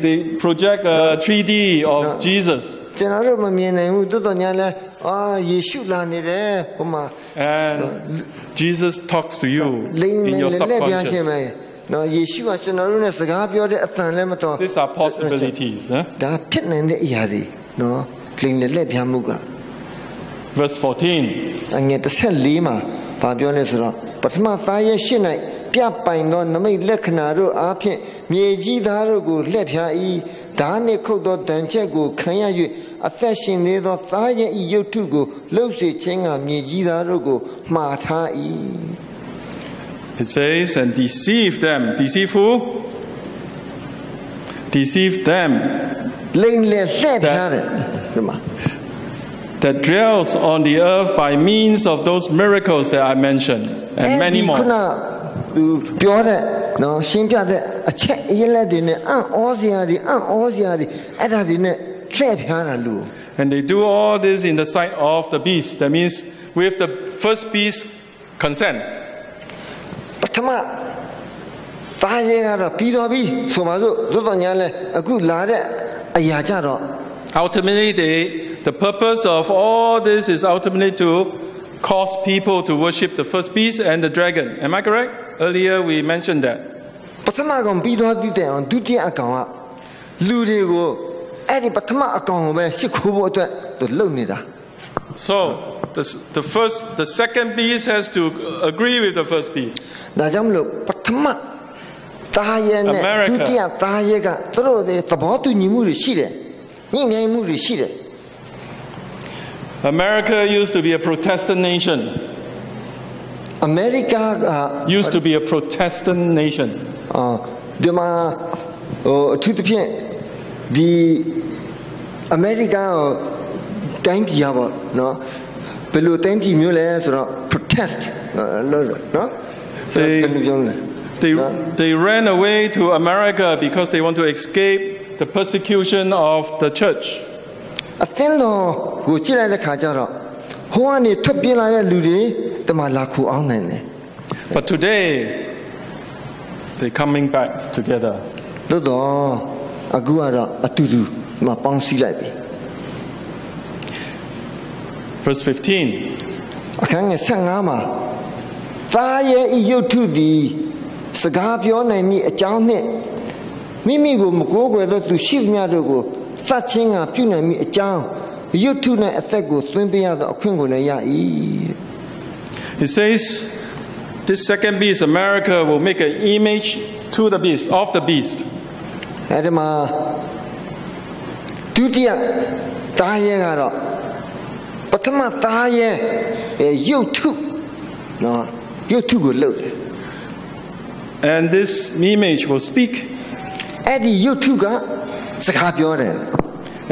they project a 3D of Jesus. ကျွန်တော်တို့မမြင်နိုင်ဘူးတိုးတော်ညာလဲယေရှုလာနေတယ်ဟိုမှာ And Jesus talks to you လိမ့် in နေ your လက်ပြရှင်း subconscious. မယ်နော်ယေရှုကကျွန်တော်တို့နဲ့စကားပြောတဲ့အသံလည်းမတော် These are possibilities. ဒါဖြစ်နိုင်တဲ့အရာတွေနော်လိမ့်နေလက်ပြမှုက Verse 14. အငယ်14မှာဘာပြောလဲဆိုတော့ပထမသားရဲ့ရှင်း၌ပြပိုင်သောနမိတ်လက္ခဏာတို့အားဖြင့်မြေကြီးသားတို့ကိုလှည့်ဖြာ၏ဓာနှင့်ခုတ်သောတန်ချက်ကိုခံရ၍အသက်ရှင်နေသောသားရဲ့ဤရုပ်ထုကိုလှုပ်စေခြင်းကမြေကြီးသားတို့ကိုမှားထား၏. It says, and deceive them. Deceive who? Deceive them. လိမ့်လေလှည့်ဖြာတယ်ဒီမှာ That dwells on the earth by means of those miracles that I mentioned, and many ခုန more. ပြောတဲ့နော်ရှင်းပြတဲ့အချက်အရေးလက်တွေနဲ့အံ့ဩစရာတွေအဲ့ဒါတွေနဲ့လှည့်ဖြားတာလို့ And they do all this in the sight of the beast. That means with the first beast consent. ပထမသားရဲကတော့ပြီးတော်ပြီဆိုမှဆိုတို့တော်ညာလဲအခုလာတဲ့အရာကြတော့ Ultimately, the purpose of all this is ultimately to cause people to worship the first beast and the dragon. Am I correct? Earlier we mentioned that. ပထမကောင်ပြီးတော်တဲ့အောင်ဒုတိယအကောင်ကလူတွေကိုအဲ့ဒီပထမအကောင်ကိုပဲရှစ်ခိုးဖို့အတွက်သူလုပ်နေတာ So the second beast has to agree with the first beast. ဒါကြောင့်မလို့ပထမသားရဲနဲ့ဒုတိယသားရဲကသူတို့ရဲ့သဘောတူညီမှုတွေရှိတယ်ညှိနှိုင်းမှုတွေရှိတယ် America used to be a Protestant nation. America used to be a Protestant nation. ဒီမှာအထူးသဖြင့်ဒီအမေရိကန်တိုင်းပြည်อ่ะပေါ့နော်ဘယ်လိုတိုင်းပြည်မျိုးလဲဆိုတော့ protest နော် They ran away to America because they want to escape the persecution of the church. အသင်းတော်ကိုကြည့်လိုက်တဲ့ခါကျတော့ဟိုကနေထွက်ပြေးလာတဲ့လူတွေတမလာခုအောင်နိုင်တယ် But today they coming back together. တို့တော့အခုကတော့အတူတူမပေါင်းစည်းလိုက်ပြီ Verse 15. အခန်းငယ်15မှာသားရဲ့ဤရုပ်ထုသည်စကားပြောနိုင်မည်အကြောင်းနှင့်မိမိကိုမကိုးကွယ်သောသူရှိသမျှတို့ကိုစတ်ချင်းကပြုနိုင်မည်အကြောင်းရုပ်ထု၌အသက်ကိုသွင်းပေးရသောအခွင့်ကိုလည်းရ၏ It says this second beast, America, will make an image to the beast, of the beast. အဲ့ဒီမှာဒုတိယသားရဲကတော့ပထမသားရဲရုပ်ထုနော်ရုပ်ထုကိုလှုပ်တယ် And this image will speak အဲ့ဒီရုပ်ထုကစကားပြောတယ်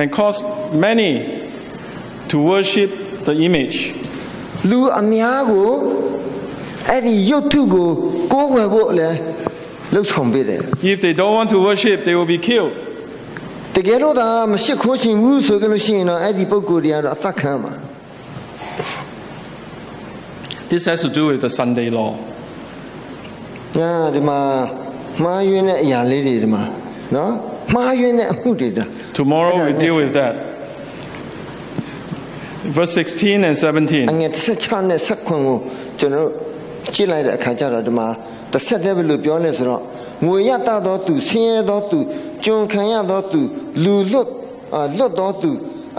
and cause many to worship the image. လူအများကိုအဲ့ဒီရုပ်ထုကိုကိုးကွယ်ဖို့လည်းလှုပ်ဆောင်ပေးတယ် If they don't want to worship, they will be killed. တကယ်လို့ဒါမရှိခိုးချင်ဘူးဆိုကြလို့ရှိရင်တော့အဲ့ဒီပုဂ္ဂိုလ်တွေကတော့အသက်ခံမှာ This has to do with the Sunday law. ညာဒီမှာမှားယွင်းတဲ့အရာလေးတွေဒီမှာနော်မှားယွင်းတဲ့အမှုတွေဒါ Tomorrow we deal with that. Verse 16 and 17. အငယ်16နဲ့19ကိုကျွန်တော်ကြည့်လိုက်တဲ့အခါကျတော့ဒီမှာတစ်ဆက်တည်းပဲလို့ပြောလဲဆိုတော့ငွေရတသောသူဆင်းရဲသောသူကျွန်ခံရသောသူလူလွတ်သောသူ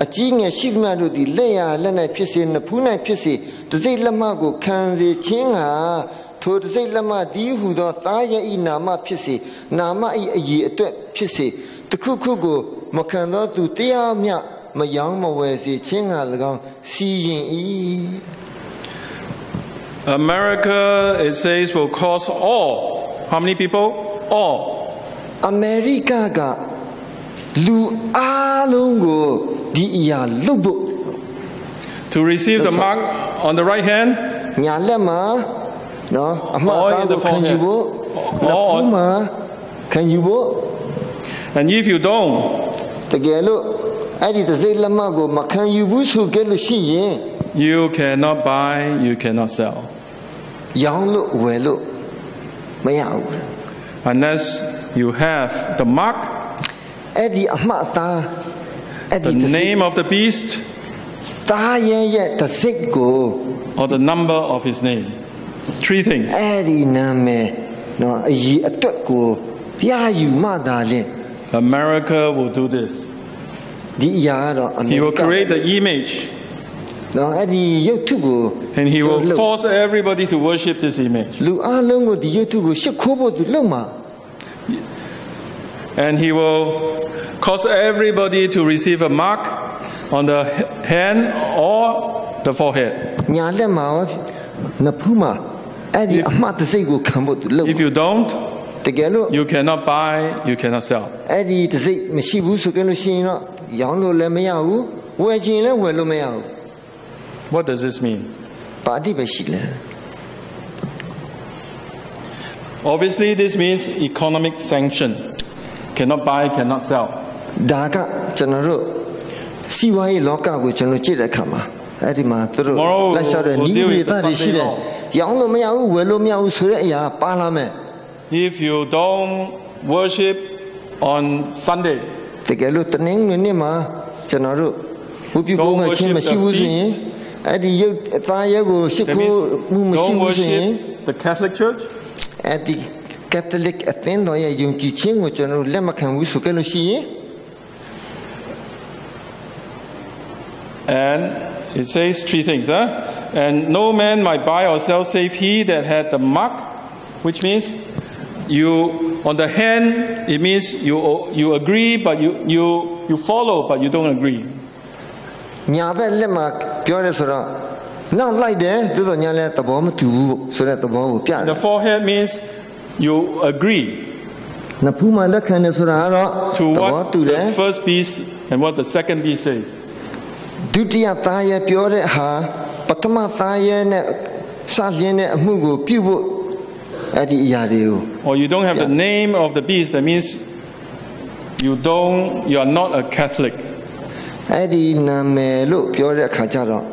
အကြီးငယ်ရှိသမျှတို့သည်လက်ရလက်၌ဖြစ်စေနှဖူး၌ဖြစ်စေတစိမ့်လက်မကိုခံစေခြင်းကထိုတစိမ့်လက်မဒီဟုသောသားရဲ့ဤနာမဖြစ်စေနာမဤအည်အတွက်ဖြစ်စေတခုခုကိုမခံသောသူတရားမြတ်မယောင်းမဝယ်စေခြင်းက၎င်းစီရင်၏ America, it says, will cause all. How many people? All. America ကလူအလုံးကိုဒီအရာလုပ်ဖို့ To receive the mark on the right hand. ညာလက်မှာနော်အမှားအသားကိုခံယူဖို့လက်ဖူးမှာခံယူဖို့ And if you don't, တကယ်လို့အဲ့ဒီတစ်စိတ်လက်မကိုမခံယူဘူးဆိုကြလို့ရှိရင် you cannot buy, you cannot sell. ရောင်းလို့ဝယ်လို့မရဘူး unless you have the mark, အဲ့ဒီအမှတ်အသားအဲ့ဒီ the name of the beast, သားရဲ့တစိတ်ကို or the number of his name. 3 things. အဲ့ဒီနာမည်နော်အရေးအတွက်ကိုပြယူမှသာလင် America will do this. ဒီအရာကတော့ He will create the image, နော်အဲ့ဒီရုပ်ထုကို and he will force everybody to worship this image. လူအလုံးကိုဒီရုပ်ထုကိုရှစ်ခိုးဖို့သူလုပ်မှာ And he will cause everybody to receive a mark on the hand or the forehead. ညာလက်မှာနဖူးမှာအဲ့ဒီအမှတ်တစိတ်ကိုခံဖို့သူလုပ် If you don't, တကယ်လို့ you cannot buy, you cannot sell. အဲ့ဒီတစိတ်မရှိဘူးဆိုကြလို့ရှိရင်တော့ရောင်းလို့လည်းမရဘူးဝယ်ချင်လည်းဝယ်လို့မရဘူး What does this mean? ဘာအတိပဲရှိလဲ Obviously, this means economic sanction. Cannot buy, cannot sell. ဒါကကျွန်တော်တို့စီးပွားရေးလောကကိုကျွန်တော်ကြည့်တဲ့အခါမှာအဲ့ဒီမှာသူတို့လိုက်လျှောက်တဲ့ဤဝိသတွေရှိတယ်ရောင်းလို့မရဘူးဝယ်လို့မရဘူးဆိုတဲ့အရာပါလာမယ် If you don't worship on Sunday, တကယ်လို့တနင်္ဂနွေနေ့မှာကျွန်တော်တို့ဝတ်ပြုကိုယ်ကချင်းမရှိဘူးဆိုရင်အဲ့ဒီရုပ်အသားရုပ်ကိုရှစ်ခိုးမှုမရှိ don't ဘူးဆိုရင် worship the Catholic Church, အဲ့ဒီကက်သလစ်အသင်းတော်ရဲ့ယုံကြည်ခြင်းကိုကျွန်တော်တို့လက်မခံဘူးဆိုကြလို့ရှိရင် and it says 3 things, huh? And no man might buy or sell save he that had the mark, which means you on the hand. It means you agree, but you follow, but you don't agree. ညာဘက်လက်မှာပြောရဲဆိုတော့နောက်လိုက်တယ်သို့တော်ညာလည်းသဘောမတူဘူးဆိုတဲ့သဘောကိုပြတယ် The forehead means you agree နဖူးမှာလက်ခံတယ်ဆိုတာကတော့ to သဘော what တူတယ် the first piece and what the second piece says. ဒုတိယသားရဲ့ပြောတဲ့ဟာပထမသားရဲ့နဲ့စလင်းတဲ့အမှုကိုပြုဖို့အဲ့ဒီအရာတွေကို Or you don't have the name of the beast. That means you are not a Catholic. အဲ့ဒီနာမည်လို့ပြောတဲ့အခါကျတော့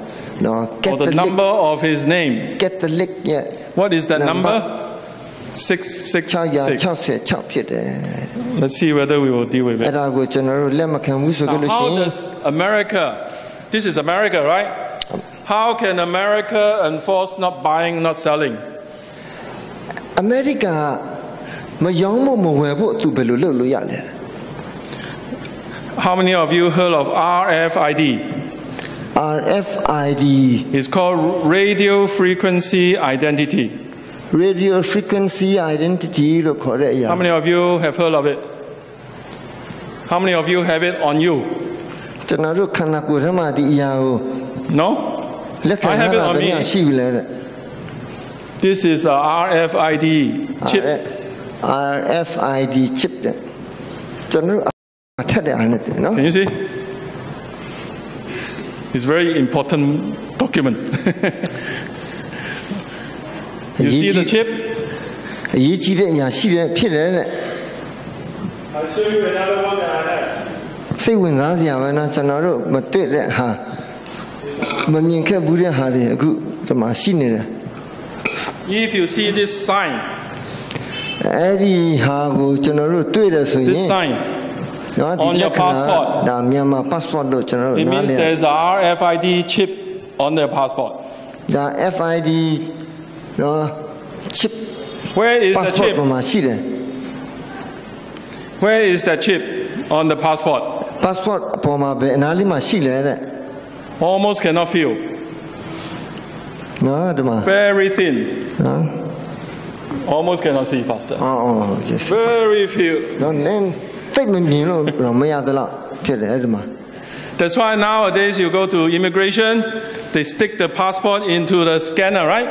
နော် Or the number of his name. ကက်သလစ်ရဲ့ What is that number? 666. 666ဖြစ်တယ် Let's see whether we will deal with အဲ့ it. ဒါကိုကျွန်တော်တို့လက်မခံဘူးဆိုကြ Now, လို့ရှိ how ရင် does America? This is America, right? How can America enforce not buying, not selling? အမေရိကန်မယောင်းဖို့မဝယ်ဖို့သူဘယ်လိုလုပ်လို့ရလဲ How many of you heard of RFID? RFID It's called Radio Frequency Identity. Radio Frequency Identity လို့ခေါ်တဲ့အရာ How many of you have heard of it? How many of you have it on you? ကျွန်တော်တို့ခန္ဓာကိုယ်ထဲမှာဒီအရာကို No? လက်ခံရတာဘယ်လိုရှိပြီလဲတဲ့ This is a RFID chip. RFID chip တဲ့ကျွန်တော်အထက်တဲ့အားနဲ့နော် Can you see? It's a very important document. You see the chip? အရေးကြီးတဲ့အရာရှိတယ်ဖြစ်တယ်တဲ့ I'll show you another one that I have. စိတ်ဝင်စားစရာပဲနော်ကျွန်တော်တို့မတွေ့တဲ့ဟာမမြင်ခဲ့ဘူးတဲ့ဟာတွေအခုဒီမှာရှိနေတယ် If you see this sign, အဲ့ဒီဟာကိုကျွန်တော်တို့တွေ့တယ်ဆိုရင် this sign, နော် on your passport. ဒါမြန်မာ passport လို့ကျွန်တော်တို့ it နား means လည် there's a RFID chip on their passport. ဒါ FID နော် chip Where is the passport chip? ပေါ်မှာရှိတယ် Where is that chip on the passport? passport အပေါ်မှာပဲအနားလေးမှာရှိလဲတဲ့ Almost cannot feel. နော်ဒီမှာ Very thin. နော် Almost cannot see, Pastor. အော် yes Very few. နော်နင်းသိပ်မမြင်လို့တော့မရသလောက်ဖြစ်တယ်အဲ့ဒီမှာ That's why nowadays you go to immigration, they stick the passport into the scanner, right?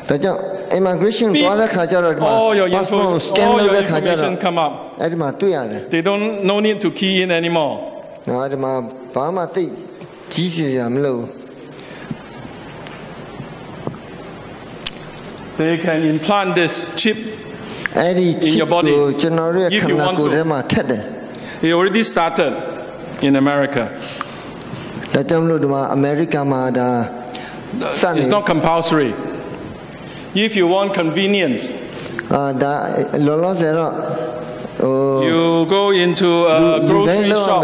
ဒါကြောင့် immigration သွားတဲ့ခါကျတော့ဒီမှာ All your passport ကို info, scan all လုပ် your တဲ့ခါကျတော့ information come up. အဲ့ဒီမှာတွေ့ရတယ် They no need to key in anymore. နော်ဒီမှာဘာမှသိကြီးစီရမလို့ They can implant this chip. အဲ့ဒီ In your body. ကိုကျွန်တော်ရဲ့ If ခ you န္ဓာ want ကိုယ် to. ထဲမှာထက်တယ် It already started in America. ဒါကြောင့်မလို့ဒီမှာအမေရိကန်မှာဒါစနေ It's not compulsory. If you want convenience, you go into a grocery shop.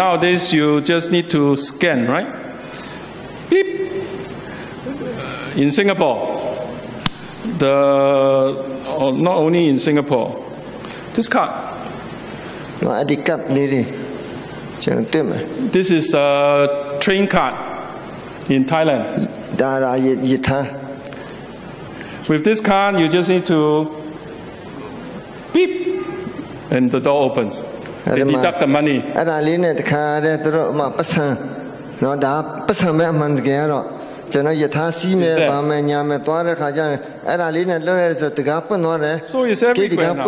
Nowadays, you just need to scan, right? Beep. In Singapore, not only in Singapore, this card. This is a train card in Thailand. With this card, you just need to beep, and the door opens. They deduct the money. So it's everywhere now.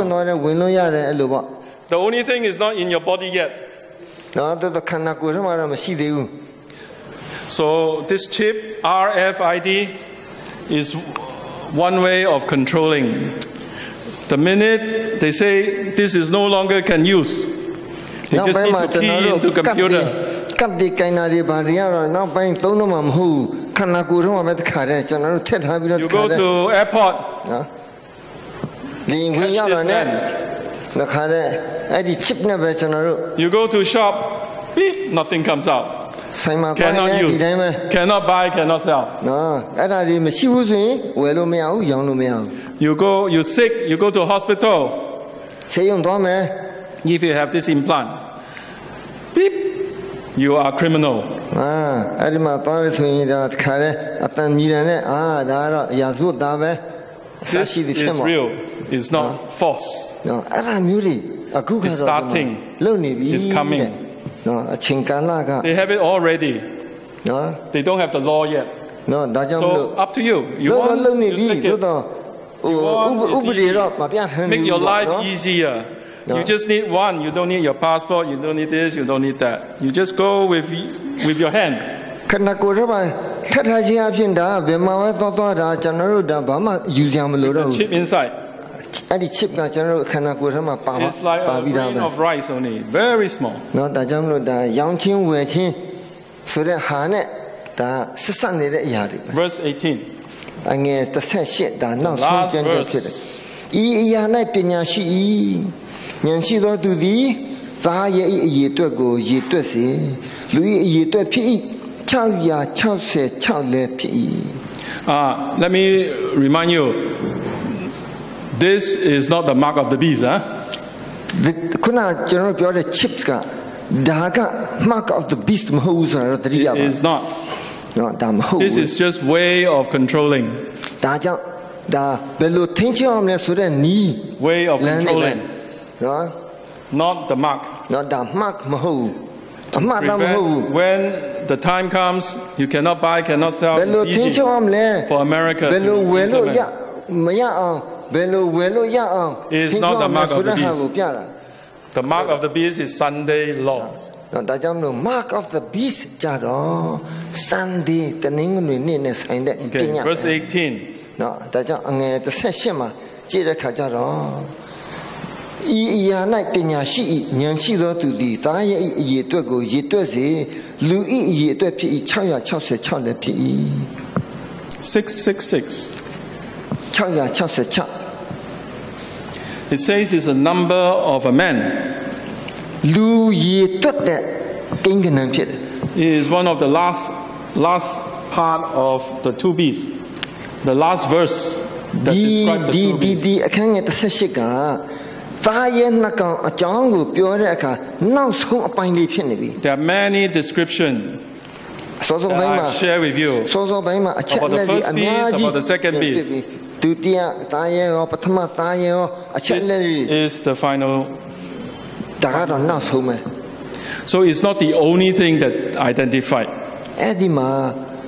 The only thing is not in your body yet. So this chip, RFID, is one way of controlling. The minute they say this is no longer can use, they just need to key into computer. You go to airport, catch this man. You go to shop, beep, nothing comes out. Cannot use, cannot buy, cannot sell. You're sick, you go to hospital. If you have this implant, beep, you are criminal. This is real, it's not false. It's starting, it's coming. They have it already. They don't have the law yet. So up to you. You want, you take it. You want, make your life easier. You just need one. You don't need your passport. You don't need this. You don't need that. You just go with your hand. The chip inside. It's like a grain of rice only, very small. Verse 18. Last verse. ဤအရာ၌ပညာရှိ၏ဉာဏ်ရှိသောသူသည်သားရဲ့အရေအတွက်ကိုရေတွက်စေလူ၏အရေအတွက်ဖြစ်၏666လည်းဖြစ်၏ Let me remind you, this is not the mark of the beast, huh? ခုနကျွန်တော်ပြောတဲ့ chips ကဒါက mark of the beast မဟုတ်ဘူးဆိုတော့သတိရပါ It is not. No, ဒါမဟုတ်ဘူး This is just way of controlling. ဒါကြောင့်ဒါဘယ်လိုထိန်းချုပ်အောင်လဲဆိုတဲ့နီး way of controlling. နော် Not the mark. Not the mark မဟုတ်ဘူးအမှန်တော့မဟုတ်ဘူး When the time comes, you cannot buy, cannot sell. ဘယ်လိုထိန်းချုပ်အောင်လဲ For America. ဘယ်လိုဝယ်လို့ရမရအောင်ဘယ်လိုဝယ်လို့ရအောင် It's not the mark of the beast. The mark of the beast is Sunday law. ဒါကြောင့်လို့ mark of the beast ကြတော့ Sunday တနင်္ဂနွေနေ့နဲ့ဆိုင်တဲ့ပညာ Verse 18. နော်ဒါကြောင့်အငယ်18မှာကြည့်တဲ့ခါကျတော့ဤအရာ၌ပညာရှိ၏ဉာဏ်ရှိသောသူသည်သားရဲ့အရေအတွက်ကိုရေတွက်စေလူ၏အရေအတွက်ဖြစ်၏666လည်းဖြစ်၏666 666 It says it's a number of a man. လူရေတွက်တဲ့ကိန်းဂဏန်းဖြစ်တယ် It is one of the last part of the two beasts. The last verse that describes the two beasts. ဒီအခန်းငယ်18ကသားရဲ့နှကောင်အကြောင်းကိုပြောတဲ့အခါနောက်ဆုံးအပိုင်းလေးဖြစ်နေပြီ There are many descriptions that I share with you about the first beast, about the second beast. ဒုတိယသားရဲ့ရောပထမသားရဲ့ရောအချက်လက်တွေ is the final. ဒါကတော့နောက်ဆုံးပဲ So it's not the only thing that identified. အဲ့ဒီမှာ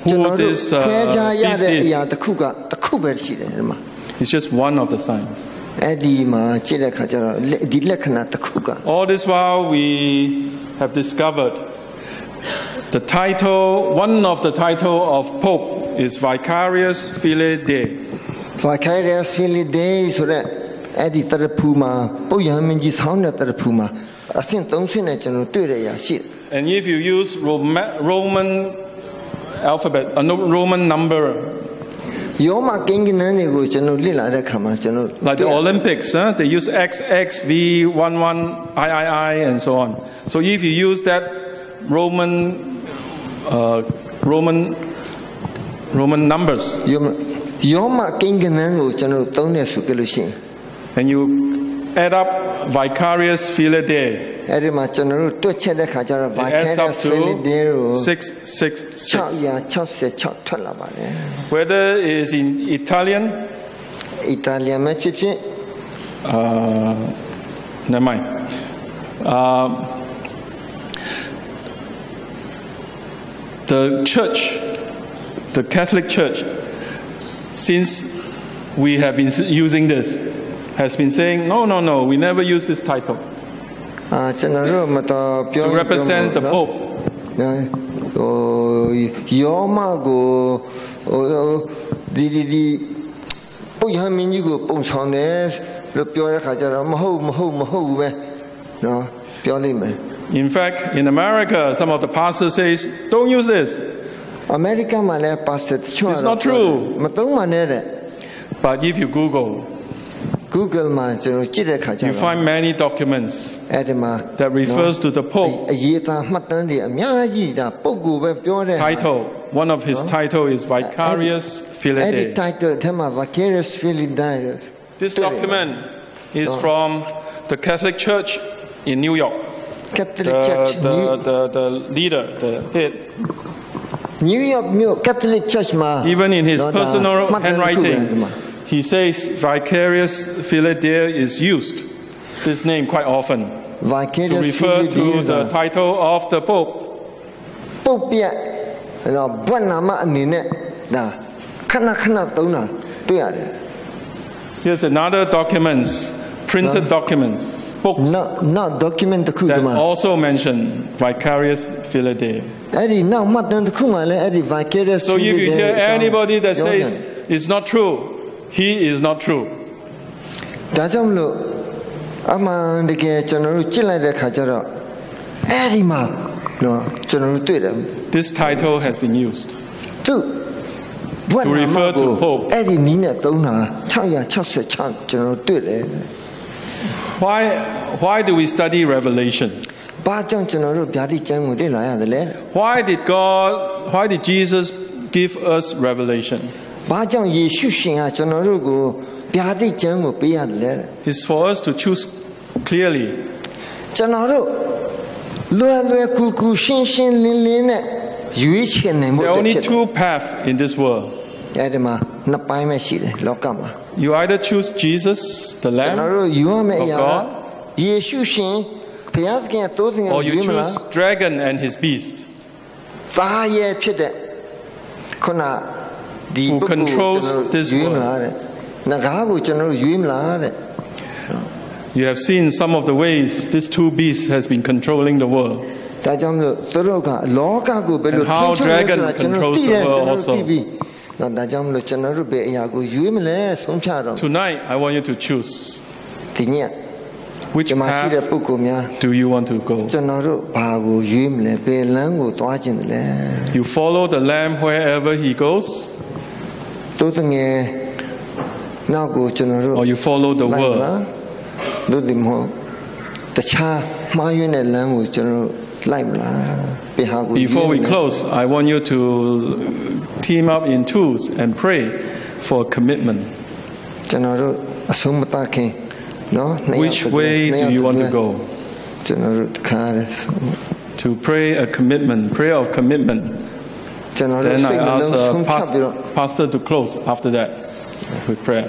ကျွန်တော်တို့ခွဲခြားရတဲ့အရာတစ်ခုပဲရှိတယ်ဒီမှာ It's just one of the signs. အဲ့ဒီမှာကြည့်တဲ့အခါကျတော့ဒီလက္ခဏာတစ်ခုက All this while we have discovered the title, one of the title of Pope is Vicarius Filii Dei. Vicarius Filii Dei ဆိုတဲ့အဲ့ဒီတရဖူမှာပုပ်ယဟန်မင်းကြီးဆောင်းတဲ့တရဖူမှာအဆင့်3ဆင့်နဲ့ကျွန်တော်တွေ့ရရရှိတယ် And if you use Roman alphabet, a Roman number, ယောမကိန်းကနန်းတွေကိုကျွန်တော်လေ့လာတဲ့အခါမှာကျွန်တော် Like the Olympics, they use XX, V11, III, and so on. So if you use that Roman numbers, ယောမကိန်းကနန်းကိုကျွန်တော်သုံးတဲ့ဆိုကြလို့ရှိရင် and you add up vicarious filii Dei, အဲ့ဒီမှာကျွန်တော်တို့တွက်ချက်တဲ့ခါကျတော့ it adds up vicarious filii Dei ကို to 666. 666ထွက်လာပါတယ် Whether it is in Italian, အီတာလီမှာဖြစ်ဖြစ် never mind. The church, the Catholic Church, since we have been using this, has been saying, no, we never use this title to represent the Pope. ယောမကိုဒီပုယဟမင်းကြီးကိုပုံဆောင်တယ်လို့ပြောတဲ့ခါကျတော့မဟုတ်ဘူးပဲနော်ပြောလိမ့်မယ် In fact, in America, some of the pastors say, don't use this. America မှာလည်း pastor တချို့ It's not true. မသုံးပါနဲ့တဲ့ But if you Google,မှာကျွန်တော်ကြည့်တဲ့ခါကျတော့ you find many documents အဲ့ဒီမှာ that refers to the Pope. အရေးသားမှတ်တမ်းတွေအများကြီးဒါပုဂ္ဂိုလ်ပဲပြောတဲ့ Title. One of his title is Vicarious Filii အဲ့ဒီ Dei. title ထဲမှာ Vicarious Filii Dei This document is from the Catholic Church in New York. Catholic Church The leader, the head. New York Catholic Church မှာ Even in his personal handwriting, he says Vicarious Filii Dei is used, this name quite often, to refer to the title of the Pope. ပုပ်ပြတော့ဘွတ်နာမအနေနဲ့ဒါခဏသုံးတာတွေ့ရတယ် Here's another documents, printed documents, books not document တစ်ခု that မှာ also mention Vicarious Filii Dei. အဲ့ဒီနောက်မှတ်တမ်းတစ်ခုမှလည်းအဲ့ဒီ Vicarious So if you hear anybody that says it's not true, he is not true. ဒါကြောင့်မလို့အမှန်တကယ်ကျွန်တော်တို့ကြည့်လိုက်တဲ့ခါကျတော့အဲ့ဒီမှာနော်ကျွန်တော်တို့တွေ့တယ် This title has been used to refer to Pope. အဲ့ဒီနည်းနဲ့သုံးတာ666ကျွန်တော်တို့တွေ့တယ် Why do we study Revelation? ဘာကြောင့်ကျွန်တော်တို့ဗျာဒိကျမ်းကိုလေ့လာရတယ်လဲ Why did Jesus give us revelation? ဘာကြောင့်ယေရှုရှင်ကကျွန်တော်တို့ကိုဗျာဒိကျမ်းကိုပေးရတယ်လဲ It's for us to choose clearly. ကျွန်တော်တို့လွယ်ကူရှင်းလင်းနဲ့ရွေးချယ်နိုင်ဖို့ There are only two paths in this world. အဲ့ဒီမှာနှစ်ပိုင်းပဲရှိတယ်လောကမှာ You either choose Jesus, the ကျွန် Lamb တော်တို့ယူရမယ့်အ of ရာ God, ယေရှုရှင်ဘုရားသခင်သိုးသခင် or ကို you ယူမလား choose dragon and his beast, သားရဲ့ဖြစ်တဲ့ခုနဒီ who controls this ယူမ world. လားတဲ့ငါးကိုကျွန်တော်တို့ယူမလားတဲ့ You have seen some of the ways these two beasts has been controlling the world. ဒါကြောင့်မလို့သူတို့ကလောကကိုဘယ်လို And how dragon controls the world also. နော်ဒါကြောင့်မလို့ကျွန်တော်တို့ဘယ်အရာကိုယူမလဲဆုံးဖြတ်တော့ Tonight, I want you to choose. ဒီည Which ဒီမှာရှိတဲ့ path ပုဂ္ဂိုလ်များ do you want to go? ကျွန်တော်တို့ဘာကိုယူမလဲဘယ်လမ်းကိုသွားခြင်းလဲ You follow the Lamb wherever he goes, သို့တငယ်နောက်ကိုကျွန်တော်တို့ or you follow the လိုက် world. လားတို့ဒီမဟုတ်တခြားမှားယွင်းတဲ့လမ်းကိုကျွန်တော်တို့လိုက်မလားဘယ်ဟာကို Before we close, I want you to team up in twos and pray for commitment. ကျွန်တော်တို့အဆုံးမတခင်နော် Which way do you want to go? ကျွန်တော်တို့တခါရဲ To pray a commitment, prayer of commitment. ကျွန်တော်တို့ Then စိ I တ်နှ ask လုံးဆုံးဖြတ်ပြီးတော့ Pastor to close after that with prayer.